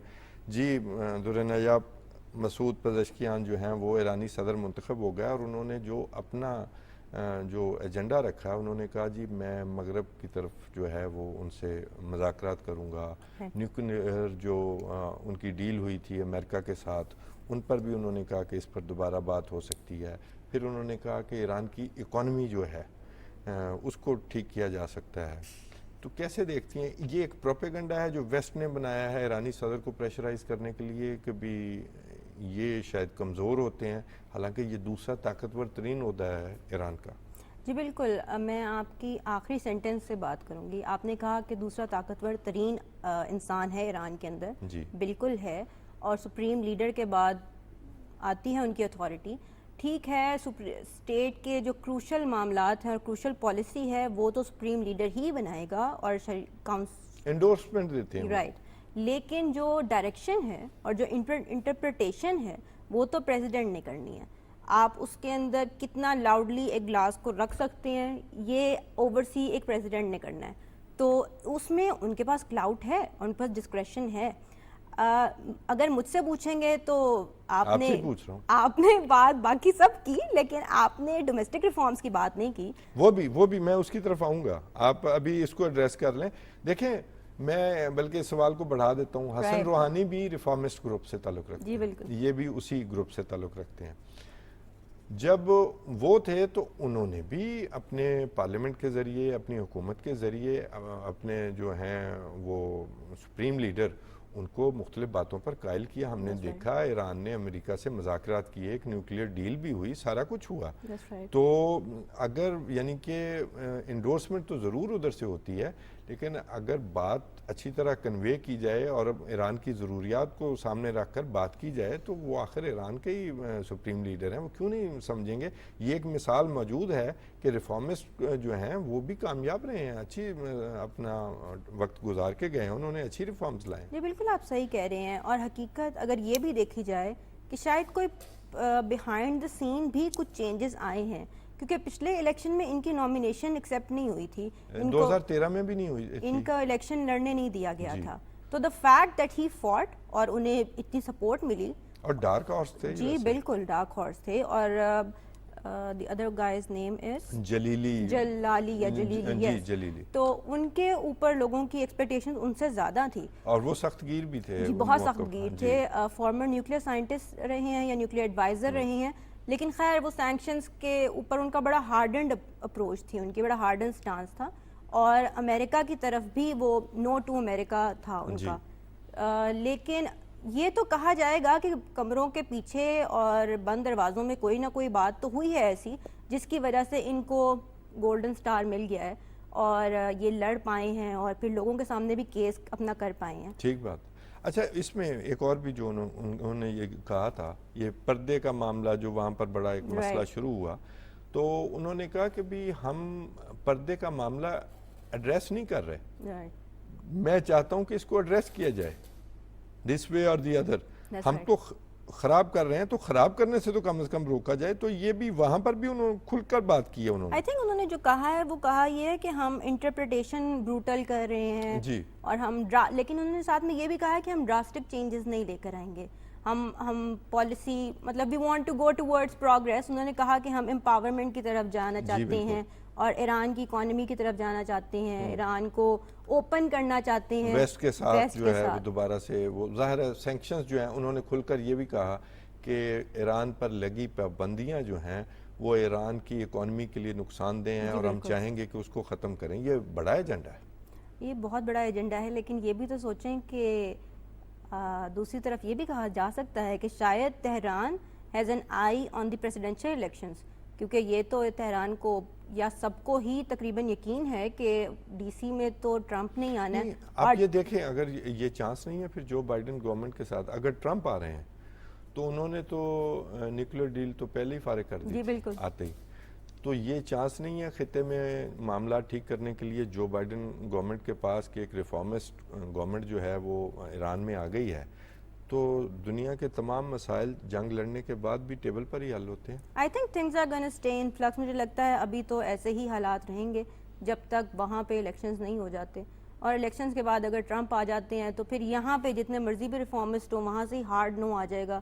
جی در نیاب مسعود پزشکیان جو ہیں وہ ایرانی صدر منتخب ہو گئے اور انہوں نے جو اپنا جو ایجنڈا رکھا انہوں نے کہا جی میں مغرب کی طرف جو ہے وہ ان سے مذاکرات کروں گا. نیوکلیئر جو ان کی ڈیل ہوئی تھی امریکہ کے ساتھ ان پر بھی انہوں نے کہا کہ اس پر دوبارہ بات ہو سکتی ہے. پھر انہوں نے کہا کہ ایران کی اکانومی جو ہے اس کو ٹھیک کیا جا سکتا ہے. تو کیسے دیکھتی ہیں یہ ایک پروپیگنڈا ہے جو ویسٹ نے بنایا ہے ایرانی صدر کو پریشرائز کرنے کے لیے کہ بھی یہ شاید کمزور ہوتے ہیں، حالانکہ یہ دوسرا طاقتور ترین عہدہ ہے ایران کا؟ جی بالکل، میں آپ کی آخری سینٹنس سے بات کروں گی. آپ نے کہا کہ دوسرا طاقتور ترین انسان ہے ایران کے اندر. جی بالکل ہے، اور سپریم لیڈر کے بعد آتی ہے ان کی اتھارٹی. ٹھیک ہے، اسٹیٹ کے جو کروشل معاملات ہیں اور کروشل پالیسی ہے وہ تو سپریم لیڈر ہی بنائے گا اور انڈورسمنٹ دیتے ہیں. رائٹ، لیکن جو ڈائریکشن ہے اور جو انٹرپریٹیشن ہے وہ تو پریزیڈنٹ نے کرنی ہے. آپ اس کے اندر کتنا لاؤڈلی ایک گلاس کو رکھ سکتے ہیں یہ اوورسی ایک پریزیڈنٹ نے کرنا ہے. تو اس میں ان کے پاس کلاؤٹ ہے اور ان کے پاس ڈسکریشن ہے. اگر مجھ سے پوچھیں گے تو آپ نے بات باقی سب کی لیکن آپ نے ڈومیسٹک ریفارمز کی بات نہیں کی. وہ بھی میں اس کی طرف آؤں گا. آپ ابھی اس کو ایڈریس کر لیں. دیکھیں میں بلکہ اس سوال کو بڑھا دیتا ہوں. حسن روحانی بھی ریفارمسٹ گروپ سے تعلق رکھتے ہیں. بالکل یہ بھی اسی گروپ سے تعلق رکھتے ہیں. جب وہ تھے تو انہوں نے بھی اپنے پارلیمنٹ کے ذریعے اپنی حکومت کے ذریعے اپنے جو ہیں وہ سپریم لیڈر ان کو مختلف باتوں پر قائل کیا. ہم نے دیکھا ایران نے امریکہ سے مذاکرات کیے، ایک نیوکلیئر ڈیل بھی ہوئی، سارا کچھ ہوا. تو اگر یعنی کہ انڈورسمنٹ تو ضرور ادھر سے ہوتی ہے لیکن اگر بات اچھی طرح کنوے کی جائے اور ایران کی ضروریات کو سامنے رکھ کر بات کی جائے تو وہ آخر ایران کے ہی سپریم لیڈر ہیں، وہ کیوں نہیں سمجھیں گے. یہ ایک مثال موجود ہے کہ ریفارمسٹ جو ہیں وہ بھی کامیاب رہے ہیں، اچھی اپنا وقت گزار کے گئے ہیں، انہوں نے اچھی ریفارمز لائے. یہ بالکل آپ صحیح کہہ رہے ہیں. اور حقیقت اگر یہ بھی دیکھی جائے کہ شاید کوئی بیہائنڈ دا سین بھی کچھ چینجز آئے ہیں کیونکہ پچھلے الیکشن میں ان کی نامینیشن ایکسیپٹ نہیں ہوئی تھی. 2013 میں بھی نہیں ہوئی تھی. ان کا الیکشن لڑنے نہیں دیا گیا تھا. تو the fact that he fought اور انہیں اتنی سپورٹ ملی. اور ڈارک ہارس تھے. جی بالکل ڈارک ہارس تھے. اور the other guy's name is Jalili. تو ان کے اوپر لوگوں کی ایکسپیکٹیشنز ان سے زیادہ تھی اور وہ سخت گیر بھی تھے. جی بہت سخت گیر تھے. فارمر نیوکلیئر سائنٹسٹ رہے ہیں یا نیوکلیئر ایڈوائزر رہے ہیں. لیکن خیر وہ سینکشنز کے اوپر ان کا بڑا ہارڈنڈ اپروچ تھی، ان کی بڑا ہارڈنڈ سٹانس تھا. اور امریکہ کی طرف بھی وہ نو ٹو امریکہ تھا ان کا. لیکن یہ تو کہا جائے گا کہ کمروں کے پیچھے اور بند دروازوں میں کوئی نہ کوئی بات تو ہوئی ہے ایسی جس کی وجہ سے ان کو گولڈن سٹار مل گیا ہے اور یہ لڑ پائے ہیں اور پھر لوگوں کے سامنے بھی کیس اپنا کر پائے ہیں. ٹھیک بات. اچھا اس میں ایک اور بھی جو انہوں نے یہ کہا تھا یہ پردے کا معاملہ جو وہاں پر بڑا ایک مسئلہ شروع ہوا تو انہوں نے کہا کہ بھی ہم پردے کا معاملہ ایڈریس نہیں کر رہے. میں چاہتا ہوں کہ اس کو ایڈریس کیا جائے دس وے اور دی ادر. ہم تو خراب کر رہے ہیں تو خراب کرنے سے تو کم از کم روکا جائے. تو یہ بھی وہاں پر بھی انہوں نے کھل کر بات کی ہے انہوں نے. آئی تھنک انہوں نے جو کہا ہے وہ کہا یہ ہے کہ ہم انٹرپریٹیشن بروٹل کر رہے ہیں جی. اور لیکن انہوں نے ساتھ میں یہ بھی کہا ہے کہ ہم ڈراسٹک چینجز نہیں لے کر آئیں گے. ہم پالیسی مطلب we want to go towards progress. انہوں نے کہا کہ ہم امپاورمنٹ کی طرف جانا چاہتے ہیں اور ایران کی اکانومی کی طرف جانا چاہتے ہیں, ایران کو اوپن کرنا چاہتے ہیں ویسٹ کے ساتھ جو ہے وہ دوبارہ سے. وہ ظاہر ہے سینکشنز جو ہیں انہوں نے کھل کر یہ بھی کہا کہ ایران پر لگی پابندیاں جو ہیں وہ ایران کی اکانومی کے لیے نقصان دہ ہیں اور ہم چاہیں گے کہ اس کو ختم کریں. یہ بڑا ایجنڈا ہے, یہ بہت بڑا ایجنڈا ہے. لیکن یہ بھی تو سوچیں کہ دوسری طرف یہ بھی کہا جا سکتا ہے کہ شاید Tehran has an I on the presidential elections, کیونکہ یہ تو تہران کو یا سب کو ہی تقریباً یقین ہے کہ ڈی سی میں تو ٹرمپ نہیں آنا ہے. آپ یہ دیکھیں اگر یہ چانس نہیں ہے پھر جو بائیڈن گورنمنٹ کے ساتھ اگر ٹرمپ آ رہے ہیں تو انہوں نے تو نیوکلیر ڈیل تو پہلے ہی فارغ کر دی. جی بالکل. آتے ہی تو یہ چانس نہیں ہے خطے میں معاملات ٹھیک کرنے کے لیے جو بائیڈن گورنمنٹ کے پاس کہ ایک ریفارمسٹ گورنمنٹ جو ہے وہ ایران میں آ گئی ہے تو دنیا کے تمام مسائل جنگ لڑنے کے بعد بھی ٹیبل پر ہی حل ہوتے ہیں. I think things are gonna stay in flux. مجھے لگتا ہے ابھی تو ایسے ہی حالات رہیں گے جب تک وہاں پہ الیکشنز نہیں ہو جاتے, اور الیکشنز کے بعد اگر ٹرمپ آ جاتے ہیں تو پھر یہاں پہ جتنے مرضی بھی ریفارمسٹ ہو وہاں سے ہی ہارڈ نو آ جائے گا.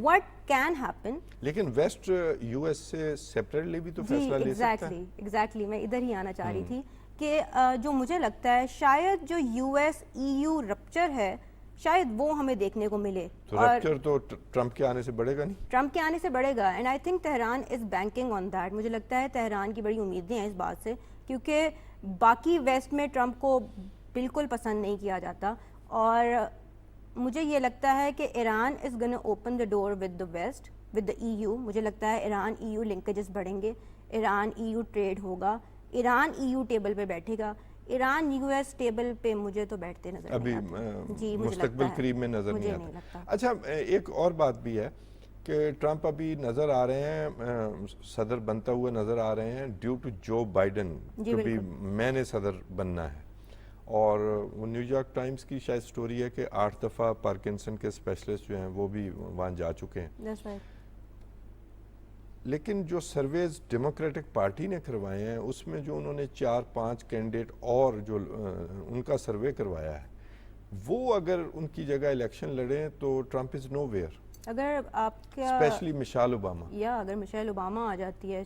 واٹ کین ہیپن, لیکن ویسٹ یو ایس سے سیپریٹلی بھی تو فیصلہ لے سکتا ہے. ایگزیکٹلی میں ادھر ہی آنا چاہ رہی تھی کہ جو مجھے لگتا ہے شاید جو U S E U rupture ہے شاید وہ ہمیں دیکھنے کو ملے. تو رپچر تو ٹرمپ کے آنے سے بڑھے گا نہیں, ٹرمپ کے آنے سے بڑھے گا. And I think Tehran is banking on that. مجھے لگتا ہے تہران کی بڑی امیدیں ہیں اس بات سے, کیونکہ باقی ویسٹ میں ٹرمپ کو بالکل پسند نہیں کیا جاتا, اور مجھے یہ لگتا ہے کہ Iran is gonna open the door with the west with the E U. مجھے لگتا ہے ایران ای یو لنکیجز بڑھیں گے, ایران ای یو ٹریڈ ہوگا, ایران ای یو ٹیبل پہ بیٹھے گا, ایران یو ایس ٹیبل پہ مجھے تو بیٹھتے نظر ابھی جی مستقبل قریب میں نظر نہیں آتا. اچھا ایک اور بات بھی ہے کہ ٹرمپ ابھی نظر آ رہے ہیں, صدر بنتا ہوا نظر آ رہے ہیں ڈیو ٹو جو بائیڈن کہ بھی میں نے صدر بننا ہے. اور وہ نیو یارک ٹائمز کی شاید سٹوری ہے کہ 8 دفعہ پارکنسن کے اسپیشلسٹ جو ہیں وہ بھی وہاں جا چکے ہیں. لیکن جو سرویز ڈیموکریٹک پارٹی نے کروائے ہیں اس میں جو انہوں نے 4-5 کینڈیڈیٹ اور جو ان کا سروے کروایا ہے وہ اگر ان کی جگہ الیکشن لڑیں تو ٹرمپ از نو ویئر. اگر آپ کا اسپیشلی مشیل اوباما, یا اگر مشیل اوباما آ جاتی ہے,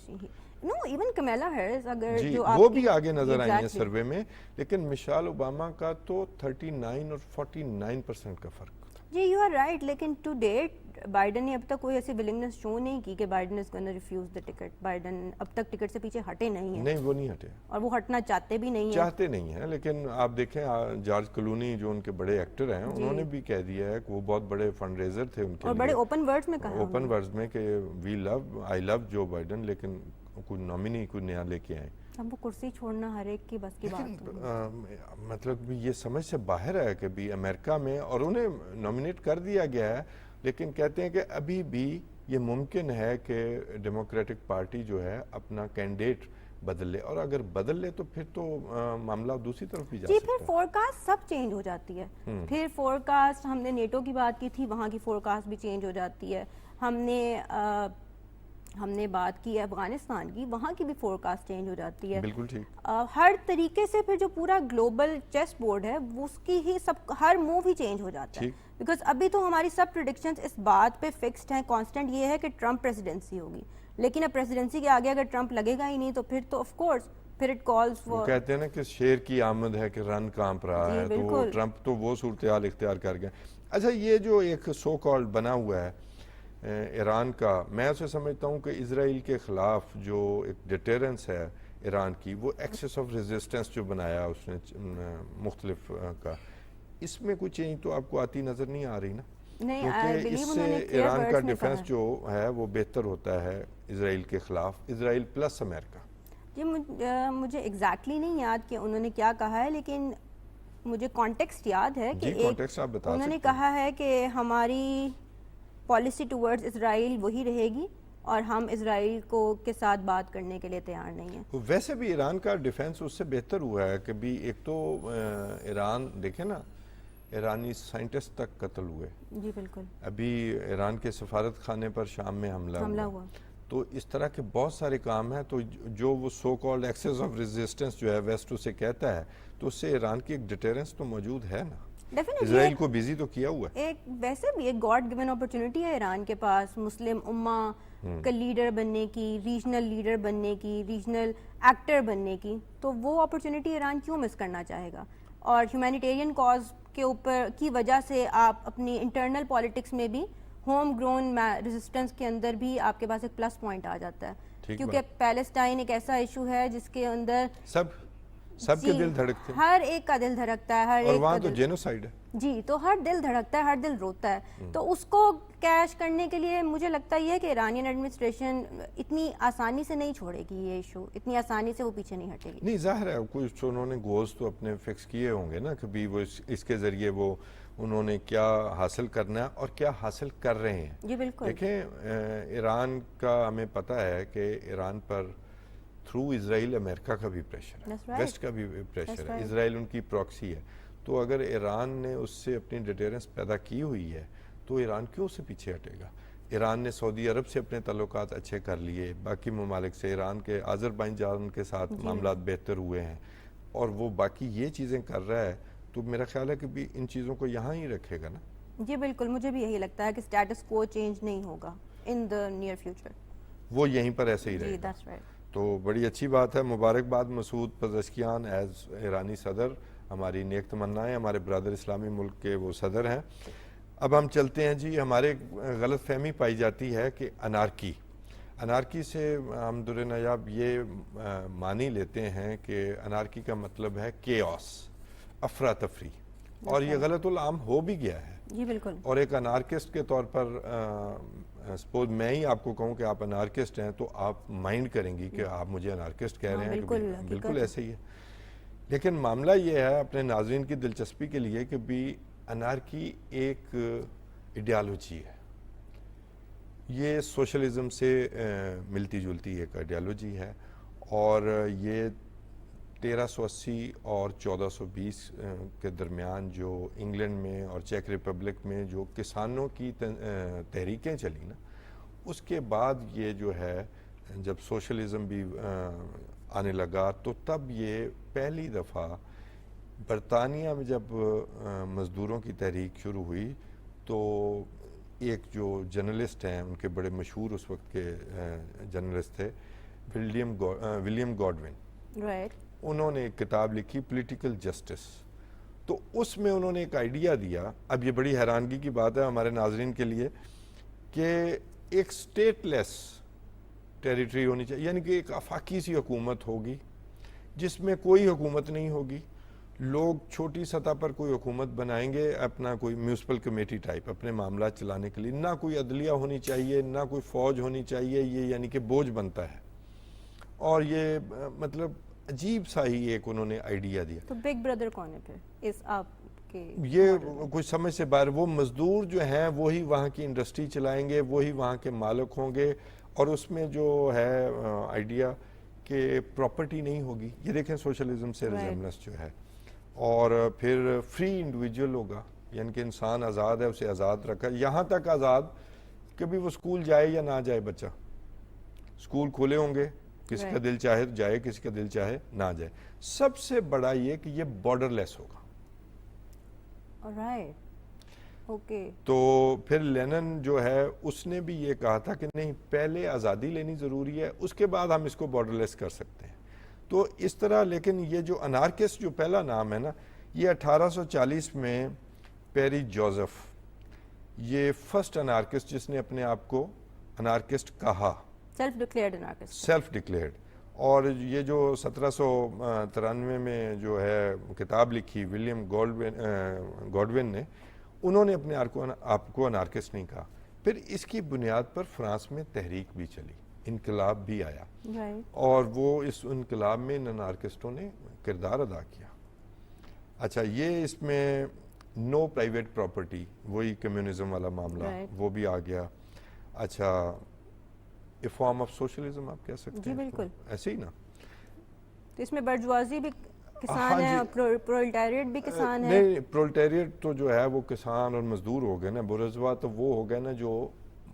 نو ایون کمیلا ہیرس اگر جی جو وہ بھی آگے نظر آئی ہیں سروے میں, لیکن مشیل اوباما کا تو 39 اور 49% کا فرق. جی یو آر رائٹ. لیکن ٹو ڈیٹ بائیڈن نے اب تک کوئی ایسی ولنگنس شو نہیں کی کہ Biden is gonna refuse the ticket. Biden اب تک ٹکٹ سے پیچھے ہٹے نہیں ہیں. نہیں وہ نہیں ہٹے, اور وہ ہٹنا چاہتے بھی نہیں ہیں. چاہتے نہیں ہیں. لیکن آپ دیکھیں جارج کلونی جو ان کے بڑے ایکٹر ہیں انہوں نے بھی کہہ دیا ہے کہ وہ بہت بڑے فنڈ ریزر تھے ان کے, اور بڑے اوپن ورڈز میں کہا, اوپن ورڈز میں کہ آئی لو جو بائیڈن, لیکن کوئی نامینی کوئی نیا لے کے آئے. اب وہ کرسی چھوڑنا ہر ایک کی بس کی بات ہے. مطلب یہ سمجھ سے باہر ہے کہ بھی امریکہ میں, اور انہیں نامینیٹ کر دیا گیا ہے, لیکن کہتے ہیں کہ ابھی بھی یہ ممکن ہے کہ ڈیموکریٹک پارٹی جو ہے اپنا کینڈیڈیٹ بدل لے, اور اگر بدل لے تو پھر تو معاملہ دوسری طرف بھی جا سکتا ہے. جی پھر فور کاسٹ سب چینج ہو جاتی ہے. پھر فور کاسٹ ہم نے نیٹو کی بات کی تھی, وہاں کی فور کاسٹ بھی چینج ہو جاتی ہے. ہم نے بات کی افغانستان کی, وہاں کی بھی فور کاسٹ چینج ہو جاتی ہے. بالکل ٹھیک. ہر طریقے سے پھر جو پورا گلوبل چیس بورڈ ہے اس کی ہی سب ہر موو ہی چینج ہو جاتا ہے. بیکاز ابھی تو ہماری سب پریڈکشنز اس بات پہ فکسڈ ہیں, کانسٹنٹ یہ ہے کہ ٹرمپ پریزیڈنسی ہوگی, لیکن اب پریزیڈنسی کے آگے اگر ٹرمپ لگے گا ہی نہیں تو پھر تو آف کورس پھر اٹ کالز فور. وہ کہتے ہیں نا کہ شیر کی آمد ہے کہ رن کانپ رہا ہے, تو ٹرمپ تو وہ صورتحال اختیار کر گئے. اچھا یہ جو ایک سو کالڈ بنا ہوا ہے ایران کا, میں اسے سمجھتا ہوں کہ اسرائیل کے خلاف جو ایک ڈیٹرنس ہے ایران کی, وہ ایکسس آف ریزسٹنس جو بنایا اس نے مختلف کا, اس میں کوئی چینج تو آپ کو آتی نظر نہیں آ رہی نا, کیونکہ اس سے ایران کا ڈیفنس جو ہے وہ بہتر ہوتا ہے اسرائیل کے خلاف, اسرائیل پلس امریکہ. جی مجھے ایگزیکٹلی نہیں یاد کہ انہوں نے کیا کہا ہے, لیکن مجھے کانٹیکسٹ یاد ہے کہ انہوں نے کہا ہے کہ ہماری پالیسی ٹورڈز اسرائیل وہی رہے گی اور ہم اسرائیل کو کے ساتھ بات کرنے کے لیے تیار نہیں ہیں. ویسے بھی ایران کا ڈیفنس اس سے بہتر ہوا ہے کہ بھی ایک تو ایران دیکھیں نا ایرانی سائنٹسٹ تک قتل ہوئے. جی بالکل. ابھی ایران کے سفارت خانے پر شام میں حملہ ہوا. تو اس طرح کے بہت سارے کام ہیں. تو جو وہ so called axis of resistance جو ہے ویسٹ اسے کہتا ہے, تو اس سے ایران کی ایک ڈیٹرنس تو موجود ہے نا. اسرائیل کو بیزی تو کیا ہوا ہے. ایک ویسے بھی ایک گاڈ گیون اپرچونٹی ہے ایران کے پاس مسلم امہ کا لیڈر بننے کی, ریجنل لیڈر بننے کی, ریجنل ایکٹر بننے کی. تو وہ اپرچونٹی ایران کیوں مس کرنا چاہے گا؟ اور ہیومینیٹیرین کاز کے اوپر کی وجہ سے آپ اپنی انٹرنل پالیٹکس میں بھی ہوم گرون ریزسٹنس کے اندر بھی آپ کے پاس ایک پلس پوائنٹ آ جاتا ہے, کیونکہ پیلسٹائن ایک ایسا ایشو ہے جس کے اندر سب کے دل دھڑکتے ہیں, ہر ایک کا دل دھڑکتا ہے, ہر ایک, اور وہاں تو جینوسائیڈ ہے. جی, تو ہر دل دھڑکتا ہے, ہر دل روتا ہے. تو اس کو کیش کرنے کے لیے مجھے لگتا ہے کہ ایرانین ایڈمنسٹریشن اتنی آسانی سے نہیں چھوڑے گی یہ ایشو, اتنی آسانی سے وہ پیچھے نہیں ہٹے گی. نہیں, ظاہر ہے کچھ انہوں نے گولز تو اپنے فکس کیے ہوں گے نا, کبھی وہ اس کے ذریعے وہ انہوں نے کیا حاصل کرنا ہے اور کیا حاصل کر رہے ہیں. جی بالکل. دیکھیں, ایران کا ہمیں پتہ ہے کہ ایران پر تھرو اسرائیل امریکہ کا بھی پریشر ہے, ویسٹ کا بھی پریشر ہے. اسرائیل ان کی پراکسی ہے. تو اگر ایران نے اس سے اپنی ڈیٹرنس پیدا کی ہوئی ہے تو ایران کیوں سے پیچھے ہٹے گا؟ ایران نے سعودی عرب سے اپنے تعلقات اچھے کر لیے, باقی ممالک سے ایران کے آذربائیجان کے ساتھ معاملات بہتر ہوئے ہیں, اور وہ باقی یہ چیزیں کر رہا ہے. تو میرا خیال ہے کہ بھی ان چیزوں کو یہاں ہی رکھے گا نا. جی بالکل, مجھے بھی یہی لگتا ہے کہ اسٹیٹس کو چینج نہیں ہوگا ان دا نیئر فیوچر, وہ یہیں پر ایسے ہی رہے گا. تو بڑی اچھی بات ہے. مبارکباد مسعود پزشکیان ایز ایرانی صدر, ہماری نیک تمنائیں. ہمارے برادر اسلامی ملک کے وہ صدر ہیں. اب ہم چلتے ہیں جی. ہمارے غلط فہمی پائی جاتی ہے کہ انارکی سے ہم در نیاب یہ معنی لیتے ہیں کہ انارکی کا مطلب ہے کیوس, افراتفری, اور یہ غلط العام ہو بھی گیا ہے. جی بالکل. اور ایک انارکسٹ کے طور پر سپوز میں ہی آپ کو کہوں کہ آپ انارکسٹ ہیں تو آپ مائنڈ کریں گی کہ آپ مجھے انارکسٹ کہہ رہے ہیں. بالکل ایسے ہی ہے. لیکن معاملہ یہ ہے اپنے ناظرین کی دلچسپی کے لیے کہ بھی انارکی ایک ایڈیالوجی ہے. یہ سوشلزم سے ملتی جلتی ایک ایڈیالوجی ہے, اور یہ 1380 اور 1420 کے درمیان جو انگلینڈ میں اور چیک ریپبلک میں جو کسانوں کی تحریکیں چلی نا, اس کے بعد یہ جو ہے جب سوشلزم بھی آنے لگا, تو تب یہ پہلی دفعہ برطانیہ میں جب مزدوروں کی تحریک شروع ہوئی تو ایک جو جرنلسٹ ہیں, ان کے بڑے مشہور اس وقت کے جرنلسٹ تھے ولیم گاڈون, انہوں نے ایک کتاب لکھی پولیٹیکل جسٹس. تو اس میں انہوں نے ایک آئیڈیا دیا. اب یہ بڑی حیرانگی کی بات ہے ہمارے ناظرین کے لیے کہ ایک سٹیٹ لیس ٹیریٹری ہونی چاہیے, یعنی کہ ایک آفاقی سی حکومت ہوگی جس میں کوئی حکومت نہیں ہوگی. لوگ چھوٹی سطح پر کوئی حکومت بنائیں گے, اپنا کوئی میونسپل کمیٹی ٹائپ اپنے معاملات چلانے کے لیے. نہ کوئی عدلیہ ہونی چاہیے, نہ کوئی فوج ہونی چاہیے. یہ یعنی کہ بوجھ بنتا ہے, اور یہ مطلب عجیب سا ہی ایک انہوں نے آئیڈیا دیا. تو بگ بردر کون ہے پھر اس آپ کے؟ یہ کچھ سمجھ سے باہر. وہ مزدور جو ہیں وہی وہاں کی انڈسٹری چلائیں گے, وہی وہاں کے مالک ہوں گے, اور اس میں جو ہے آئیڈیا کہ پراپرٹی نہیں ہوگی. یہ دیکھیں سوشلزم سے ریزمبلنس جو ہے. اور پھر فری انڈیویجول ہوگا, یعنی کہ انسان آزاد ہے, اسے آزاد رکھا, یہاں تک آزاد کہ بھی وہ اسکول جائے یا نہ جائے بچہ. اسکول کھولے ہوں گے, کسی کا دل چاہے تو جائے, کسی کا دل چاہے نہ جائے. سب سے بڑا یہ کہ یہ بارڈر لیس ہوگا. تو پھر لینن جو ہے اس نے بھی یہ کہا تھا کہ نہیں, پہلے آزادی لینی ضروری ہے, اس کے بعد ہم اس کو بارڈر لیس کر سکتے ہیں. تو اس طرح. لیکن یہ جو انارکسٹ جو پہلا نام ہے نا, یہ 1840 میں پیری جوزف, یہ فرسٹ انارکسٹ جس نے اپنے آپ کو انارکسٹ کہا, سیلف ڈکلیئرڈ. اور یہ جو 1793 میں جو ہے کتاب لکھی ولیم گاڈون نے, انہوں نے اپنے آپ کو انارکسٹ نہیں کہا. پھر اس کی بنیاد پر فرانس میں تحریک بھی چلی, انقلاب بھی آیا, اور وہ اس انقلاب میں ان انارکسٹوں نے کردار ادا کیا. اچھا, یہ اس میں نو پرائیویٹ پراپرٹی, وہی کمیونزم والا معاملہ, وہ بھی آ گیا. اچھا, اے فارم آف سوشلزم آپ کہہ سکتے ہیں. جی بالکل ایسے ہی نا. تو اس میں برجوازی بھی کسان ہیں, پرولٹیریٹ بھی کسان ہے. نہیں, پرولٹیریٹ تو جو ہے وہ کسان اور مزدور ہو گئے نا, بورژوا تو وہ ہو گئے نا جو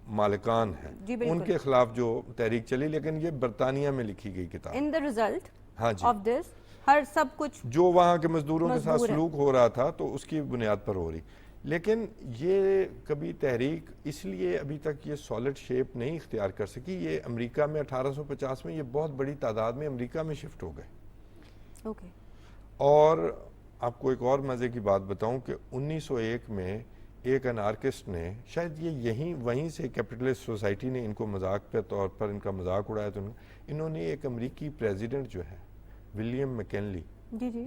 مالکان ہیں, ان کے خلاف جو تحریک چلی, لیکن یہ برطانیہ میں لکھی گئی کتاب. ان دا ریزلٹ ہاں جی, آف دس ہر سب کچھ جو وہاں کے مزدوروں کے ساتھ سلوک ہو رہا تھا تو اس کی بنیاد پر ہو رہی. لیکن یہ کبھی تحریک اس لیے ابھی تک یہ سالڈ شیپ نہیں اختیار کر سکی. یہ امریکہ میں 1850 میں یہ بہت بڑی تعداد میں امریکہ میں شفٹ ہو گئے. اوکے. اور آپ کو ایک اور مزے کی بات بتاؤں کہ 1901 میں ایک انارکسٹ نے, شاید یہ وہیں سے کیپٹلسٹ سوسائٹی نے ان کو مذاق پہ طور پر ان کا مذاق اڑایا, تو انہوں نے ایک امریکی پریزیڈنٹ جو ہے ولیم مکینلی,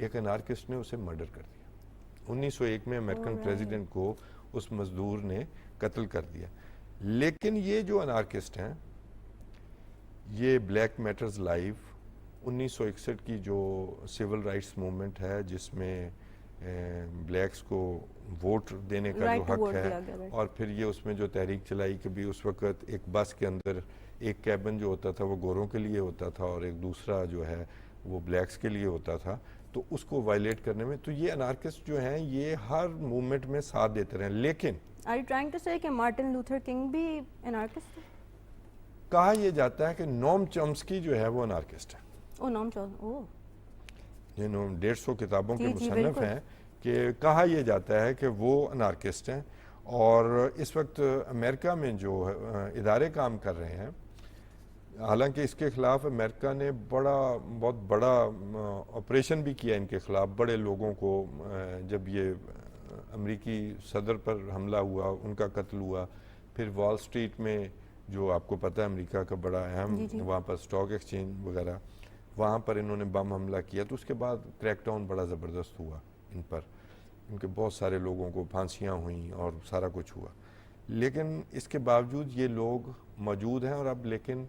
ایک انارکسٹ نے اسے مرڈر کر دیا. 1901 میں امریکن پریزیڈنٹ کو اس مزدور نے قتل کر دیا. لیکن یہ جو انارکسٹ ہیں, یہ بلیک میٹرز لائیو 1961 کی جو سول رائٹس موومنٹ ہے جس میں بلیکس کو ووٹ دینے کا جو حق ہے, اور پھر یہ اس میں جو تحریک چلائی کہ بھی اس وقت ایک بس کے اندر ایک کیبن جو ہوتا تھا وہ گوروں کے لیے ہوتا تھا اور ایک دوسرا جو ہے وہ بلیکس کے لیے ہوتا تھا, تو اس کو وائلیٹ کرنے میں, تو یہ انارکسٹ جو ہیں یہ ہر موومنٹ میں ساتھ دیتے رہے. لیکن Are you trying to say کہ مارٹن لوتھر کنگ بھی انارکسٹ ہے؟ کہا یہ جاتا ہے کہ نوم چومسکی جو ہے وہ انارکسٹ ہے. نوم چومسکی, یہ 150 کتابوں کے مصنف ہیں, کہ کہا یہ جاتا ہے کہ وہ انارکسٹ ہیں. اور اس وقت امریکہ میں جو ادارے کام کر رہے ہیں, حالانکہ اس کے خلاف امریکہ نے بہت بڑا آپریشن بھی کیا ان کے خلاف, بڑے لوگوں کو, جب یہ امریکی صدر پر حملہ ہوا, ان کا قتل ہوا, پھر وال سٹریٹ میں جو آپ کو پتہ ہے امریکہ کا بڑا اہم وہاں پر سٹاک ایکسچینج وغیرہ, وہاں پر انہوں نے بم حملہ کیا, تو اس کے بعد کریک ڈاؤن بڑا زبردست ہوا ان پر, ان کے بہت سارے لوگوں کو پھانسیاں ہوئیں اور سارا کچھ ہوا. لیکن اس کے باوجود یہ لوگ موجود ہیں اور اب لیکن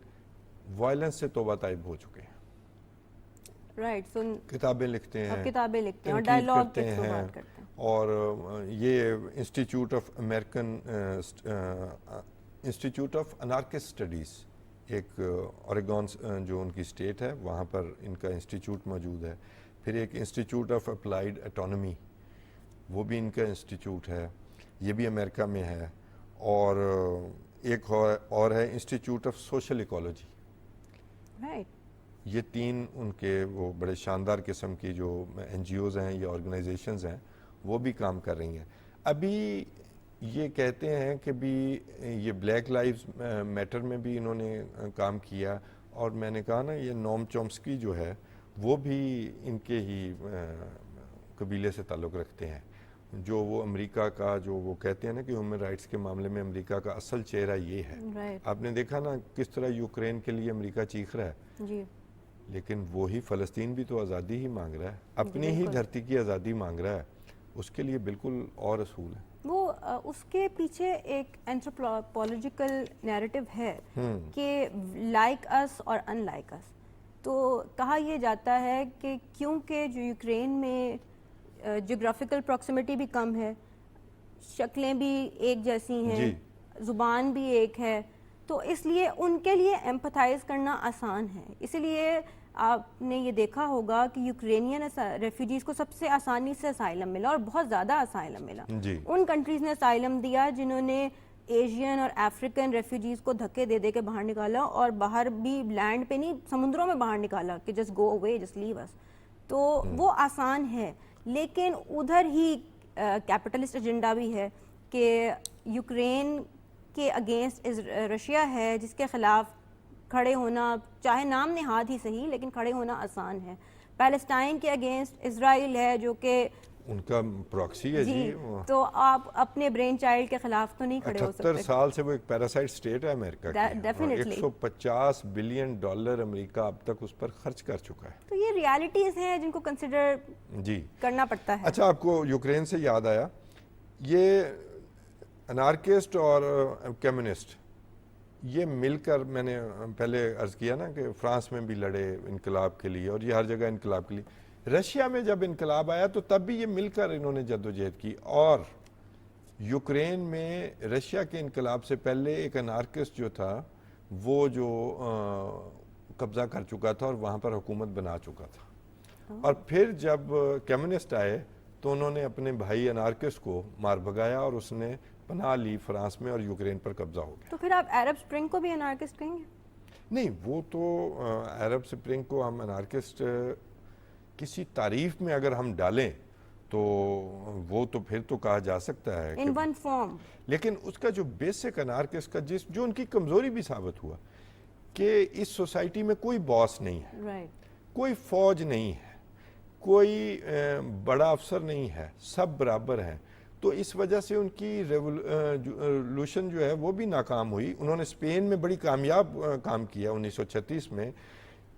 وائلنس سے توبہ طائب ہو چکے ہیں. رائٹ, کتابیں لکھتے ہیں, اور ڈائیلاگ کرتے ہیں, اور یہ انسٹیٹیوٹ آف انارکسٹ اسٹڈیز, ایک اوریگون جو ان کی اسٹیٹ ہے وہاں پر ان کا انسٹیٹیوٹ موجود ہے. پھر ایک انسٹیٹیوٹ آف اپلائیڈ اٹانومی, وہ بھی ان کا انسٹیٹیوٹ ہے, یہ بھی امریکہ میں ہے. اور ایک اور ہے انسٹیٹیوٹ آف سوشل ایکالوجی. یہ 3 ان کے وہ بڑے شاندار قسم کی جو این جی اوز ہیں یا آرگنائزیشنز ہیں وہ بھی کام کر رہی ہیں. ابھی یہ کہتے ہیں کہ بھی یہ بلیک لائیوز میٹر میں بھی انہوں نے کام کیا, اور میں نے کہا نا یہ نوم چومسکی جو ہے وہ بھی ان کے ہی قبیلے سے تعلق رکھتے ہیں, جو وہ امریکہ کا جو وہ کہتے ہیں نا کہ ہیومن رائٹس کے معاملے میں امریکہ کا اصل چہرہ یہ ہے. آپ نے دیکھا نا کس طرح یوکرین کے لیے امریکہ چیخ رہا ہے, لیکن وہی فلسطین بھی تو آزادی ہی مانگ رہا ہے, اپنی ہی دھرتی کی آزادی مانگ رہا ہے, اس کے لیے بالکل اور اصول ہے. وہ اس کے پیچھے ایک اینتھروپولوجیکل نیریٹو ہے کہ لائک اس اور ان لائک اس. تو کہا یہ جاتا ہے کہ کیونکہ جو یوکرین میں جیوگرافیکل پروکسیمیٹی بھی کم ہے, شکلیں بھی ایک جیسی ہیں, زبان بھی ایک ہے, تو اس لیے ان کے لیے ایمپتھائز کرنا آسان ہے. اسی لیے آپ نے یہ دیکھا ہوگا کہ یوکرینین ریفیوجیز کو سب سے آسانی سے اسائلم ملا, اور بہت زیادہ اسائلم ملا. ان کنٹریز نے اسائلم دیا جنہوں نے ایشین اور افریقن ریفیوجیز کو دھکے دے دے کے باہر نکالا, اور باہر بھی لینڈ پہ نہیں سمندروں میں باہر نکالا کہ جسٹ گو اوے, جسٹ لیو اس. تو وہ آسان ہے, لیکن ادھر ہی کیپٹلسٹ ایجنڈا بھی ہے کہ یوکرین کے اگینسٹ رشیا ہے جس کے خلاف کھڑے ہونا, چاہے نام نہاد ہی صحیح, لیکن کھڑے ہونا آسان ہے. پیلسٹائن کے اگینسٹ اسرائیل ہے جو کہ ان کا پراکسی ہے. جی, تو آپ اپنے برین چائلڈ کے خلاف تو نہیں کھڑے ہو سکتے. 78 سال سے وہ ایک پیراسائٹ اسٹیٹ ہے امریکہ کی, 150 بلین ڈالر امریکہ اب تک اس پر خرچ کر چکا ہے. تو یہ ریالٹیز ہیں جن کو کنسیڈر کرنا پڑتا ہے. اچھا, آپ کو یوکرین سے یاد آیا, یہ انارکسٹ اور کمیونسٹ یہ مل کر, میں نے پہلے عرض کیا نا کہ فرانس میں بھی لڑے انقلاب کے لیے, اور یہ ہر جگہ انقلاب کے لیے. رشیا میں جب انقلاب آیا تو تب بھی یہ مل کر انہوں نے جدوجہد کی, اور یوکرین میں رشیا کے انقلاب سے پہلے ایک انارکسٹ جو تھا وہ جو قبضہ کر چکا تھا اور وہاں پر حکومت بنا چکا تھا, اور پھر جب کمیونسٹ آئے تو انہوں نے اپنے بھائی انارکسٹ کو مار بھگایا اور اس نے پناہ لی فرانس میں اور یوکرین پر قبضہ ہو گیا. تو پھر آپ عرب اسپرنگ کو بھی انارکسٹ کہیں گے؟ نہیں، وہ تو عرب سپرنگ کو ہم انارکسٹ کسی تعریف میں اگر ہم ڈالیں تو وہ تو پھر تو کہا جا سکتا ہے ان ون فارم. لیکن اس کا جو بیسک انارکسٹ کا جو ان کی کمزوری بھی ثابت ہوا کہ اس سوسائٹی میں کوئی باس نہیں ہے, رائٹ, کوئی فوج نہیں ہے, کوئی بڑا افسر نہیں ہے, سب برابر ہیں. تو اس وجہ سے ان کی ریولوشن جو ہے وہ بھی ناکام ہوئی. انہوں نے اسپین میں بڑی کامیاب کام کیا 1936 میں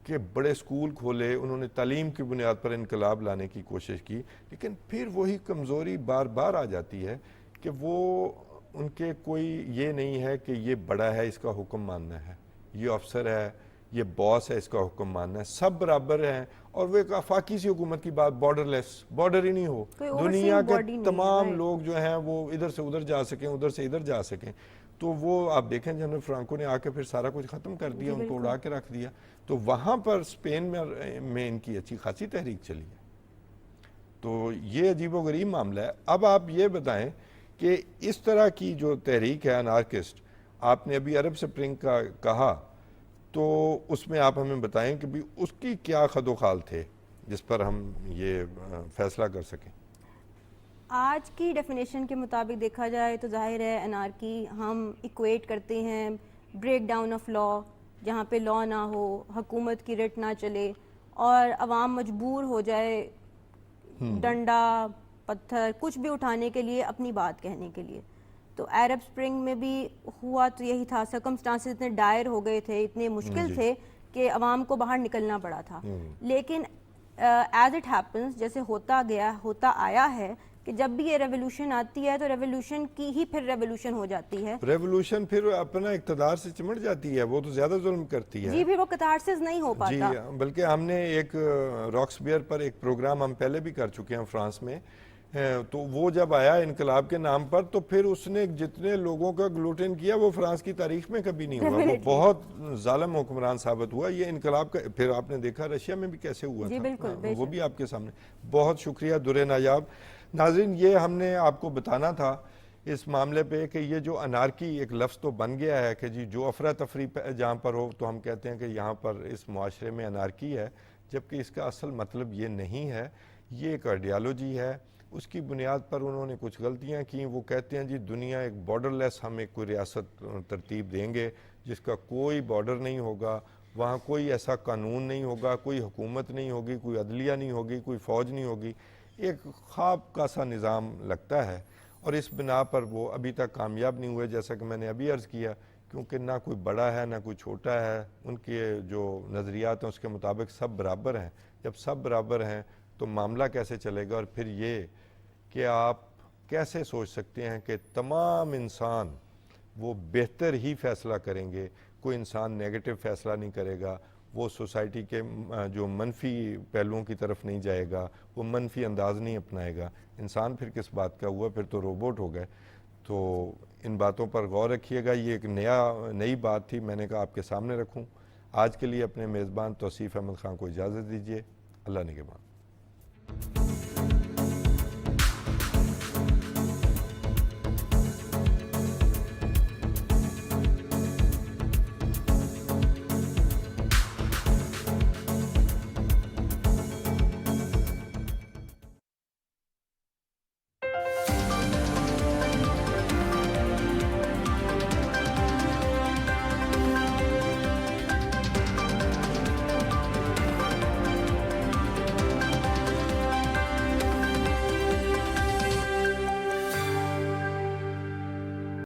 کہ بڑے اسکول کھولے, انہوں نے تعلیم کی بنیاد پر انقلاب لانے کی کوشش کی. لیکن پھر وہی کمزوری بار بار آ جاتی ہے کہ وہ ان کے کوئی یہ نہیں ہے کہ یہ بڑا ہے اس کا حکم ماننا ہے, یہ افسر ہے, یہ باس ہے اس کا حکم ماننا ہے, سب برابر ہیں. اور وہ ایک آفاقی سی حکومت کی بات, بارڈر لیس, بارڈر ہی نہیں ہو, دنیا کے تمام لوگ جو ہیں وہ ادھر سے ادھر جا سکیں, ادھر سے ادھر جا سکیں. تو وہ آپ دیکھیں جنرل فرانکو نے آ کے پھر سارا کچھ ختم کر دیا, ان کو اڑا کے رکھ دیا. تو وہاں پر اسپین میں ان کی اچھی خاصی تحریک چلی ہے. تو یہ عجیب و غریب معاملہ ہے. اب آپ یہ بتائیں کہ اس طرح کی جو تحریک ہے انارکسٹ, آپ نے ابھی عرب سپرنگ کا کہا, تو اس میں آپ ہمیں بتائیں کہ بھی اس کی کیا خد و خال تھے جس پر ہم یہ فیصلہ کر سکیں. آج کی ڈیفینیشن کے مطابق دیکھا جائے تو ظاہر ہے انارکی ہم ایکویٹ کرتے ہیں بریک ڈاؤن آف لا, جہاں پہ لا نہ ہو, حکومت کی رٹ نہ چلے اور عوام مجبور ہو جائے ڈنڈا پتھر کچھ بھی اٹھانے کے لیے, اپنی بات کہنے کے لیے. تو عرب اسپرنگ میں بھی ہوا تو یہی تھا, سرکمسٹانسز اتنے ڈائر ہو گئے تھے, اتنے مشکل تھے کہ عوام کو باہر نکلنا پڑا تھا. لیکن ایز اٹ ہیپنس, جیسے ہوتا آیا ہے کہ جب بھی یہ ریولوشن آتی ہے تو ریولوشن کی ہی پھر ریولوشن ہو جاتی ہے. ریولوشن پھر اپنا اقتدار سے چمٹ جاتی ہے, وہ تو زیادہ ظلم کرتی ہے. جی, پھر وہ کتارسس نہیں ہو پاتا. جی, بلکہ ہم نے ایک راکسبیئر پر ایک پروگرام ہم پہلے بھی کر چکے ہیں فرانس میں, تو وہ جب آیا انقلاب کے نام پر تو پھر اس نے جتنے لوگوں کا گلوٹن کیا وہ فرانس کی تاریخ میں کبھی نہیں ہوا. وہ بہت ظالم حکمران ثابت ہوا یہ انقلاب کا. پھر آپ نے دیکھا رشیا میں بھی کیسے ہوا تھا, وہ بھی آپ کے سامنے. بہت شکریہ در نایاب. ناظرین, یہ ہم نے آپ کو بتانا تھا اس معاملے پہ کہ یہ جو انارکی ایک لفظ تو بن گیا ہے کہ جی جو افراتفری جہاں پر ہو تو ہم کہتے ہیں کہ یہاں پر اس معاشرے میں انارکی ہے, جبکہ اس کا اصل مطلب یہ نہیں ہے. یہ ایک آئیڈیالوجی ہے, اس کی بنیاد پر انہوں نے کچھ غلطیاں کی. وہ کہتے ہیں جی دنیا ایک بارڈر لیس, ہم ایک کوئی ریاست ترتیب دیں گے جس کا کوئی بارڈر نہیں ہوگا, وہاں کوئی ایسا قانون نہیں ہوگا, کوئی حکومت نہیں ہوگی, کوئی عدلیہ نہیں ہوگی, کوئی فوج نہیں ہوگی. ایک خواب کا سا نظام لگتا ہے, اور اس بنا پر وہ ابھی تک کامیاب نہیں ہوئے, جیسا کہ میں نے ابھی عرض کیا, کیونکہ نہ کوئی بڑا ہے نہ کوئی چھوٹا ہے. ان کے جو نظریات ہیں اس کے مطابق سب برابر ہیں. جب سب برابر ہیں تو معاملہ کیسے چلے گا؟ اور پھر یہ کہ آپ کیسے سوچ سکتے ہیں کہ تمام انسان وہ بہتر ہی فیصلہ کریں گے, کوئی انسان نیگیٹو فیصلہ نہیں کرے گا, وہ سوسائٹی کے جو منفی پہلوؤں کی طرف نہیں جائے گا, وہ منفی انداز نہیں اپنائے گا. انسان پھر کس بات کا ہوا, پھر تو روبوٹ ہو گئے. تو ان باتوں پر غور رکھیے گا. یہ ایک نئی بات تھی, میں نے کہا آپ کے سامنے رکھوں. آج کے لیے اپنے میزبان توصیف احمد خان کو اجازت دیجیے. اللہ نگہبان.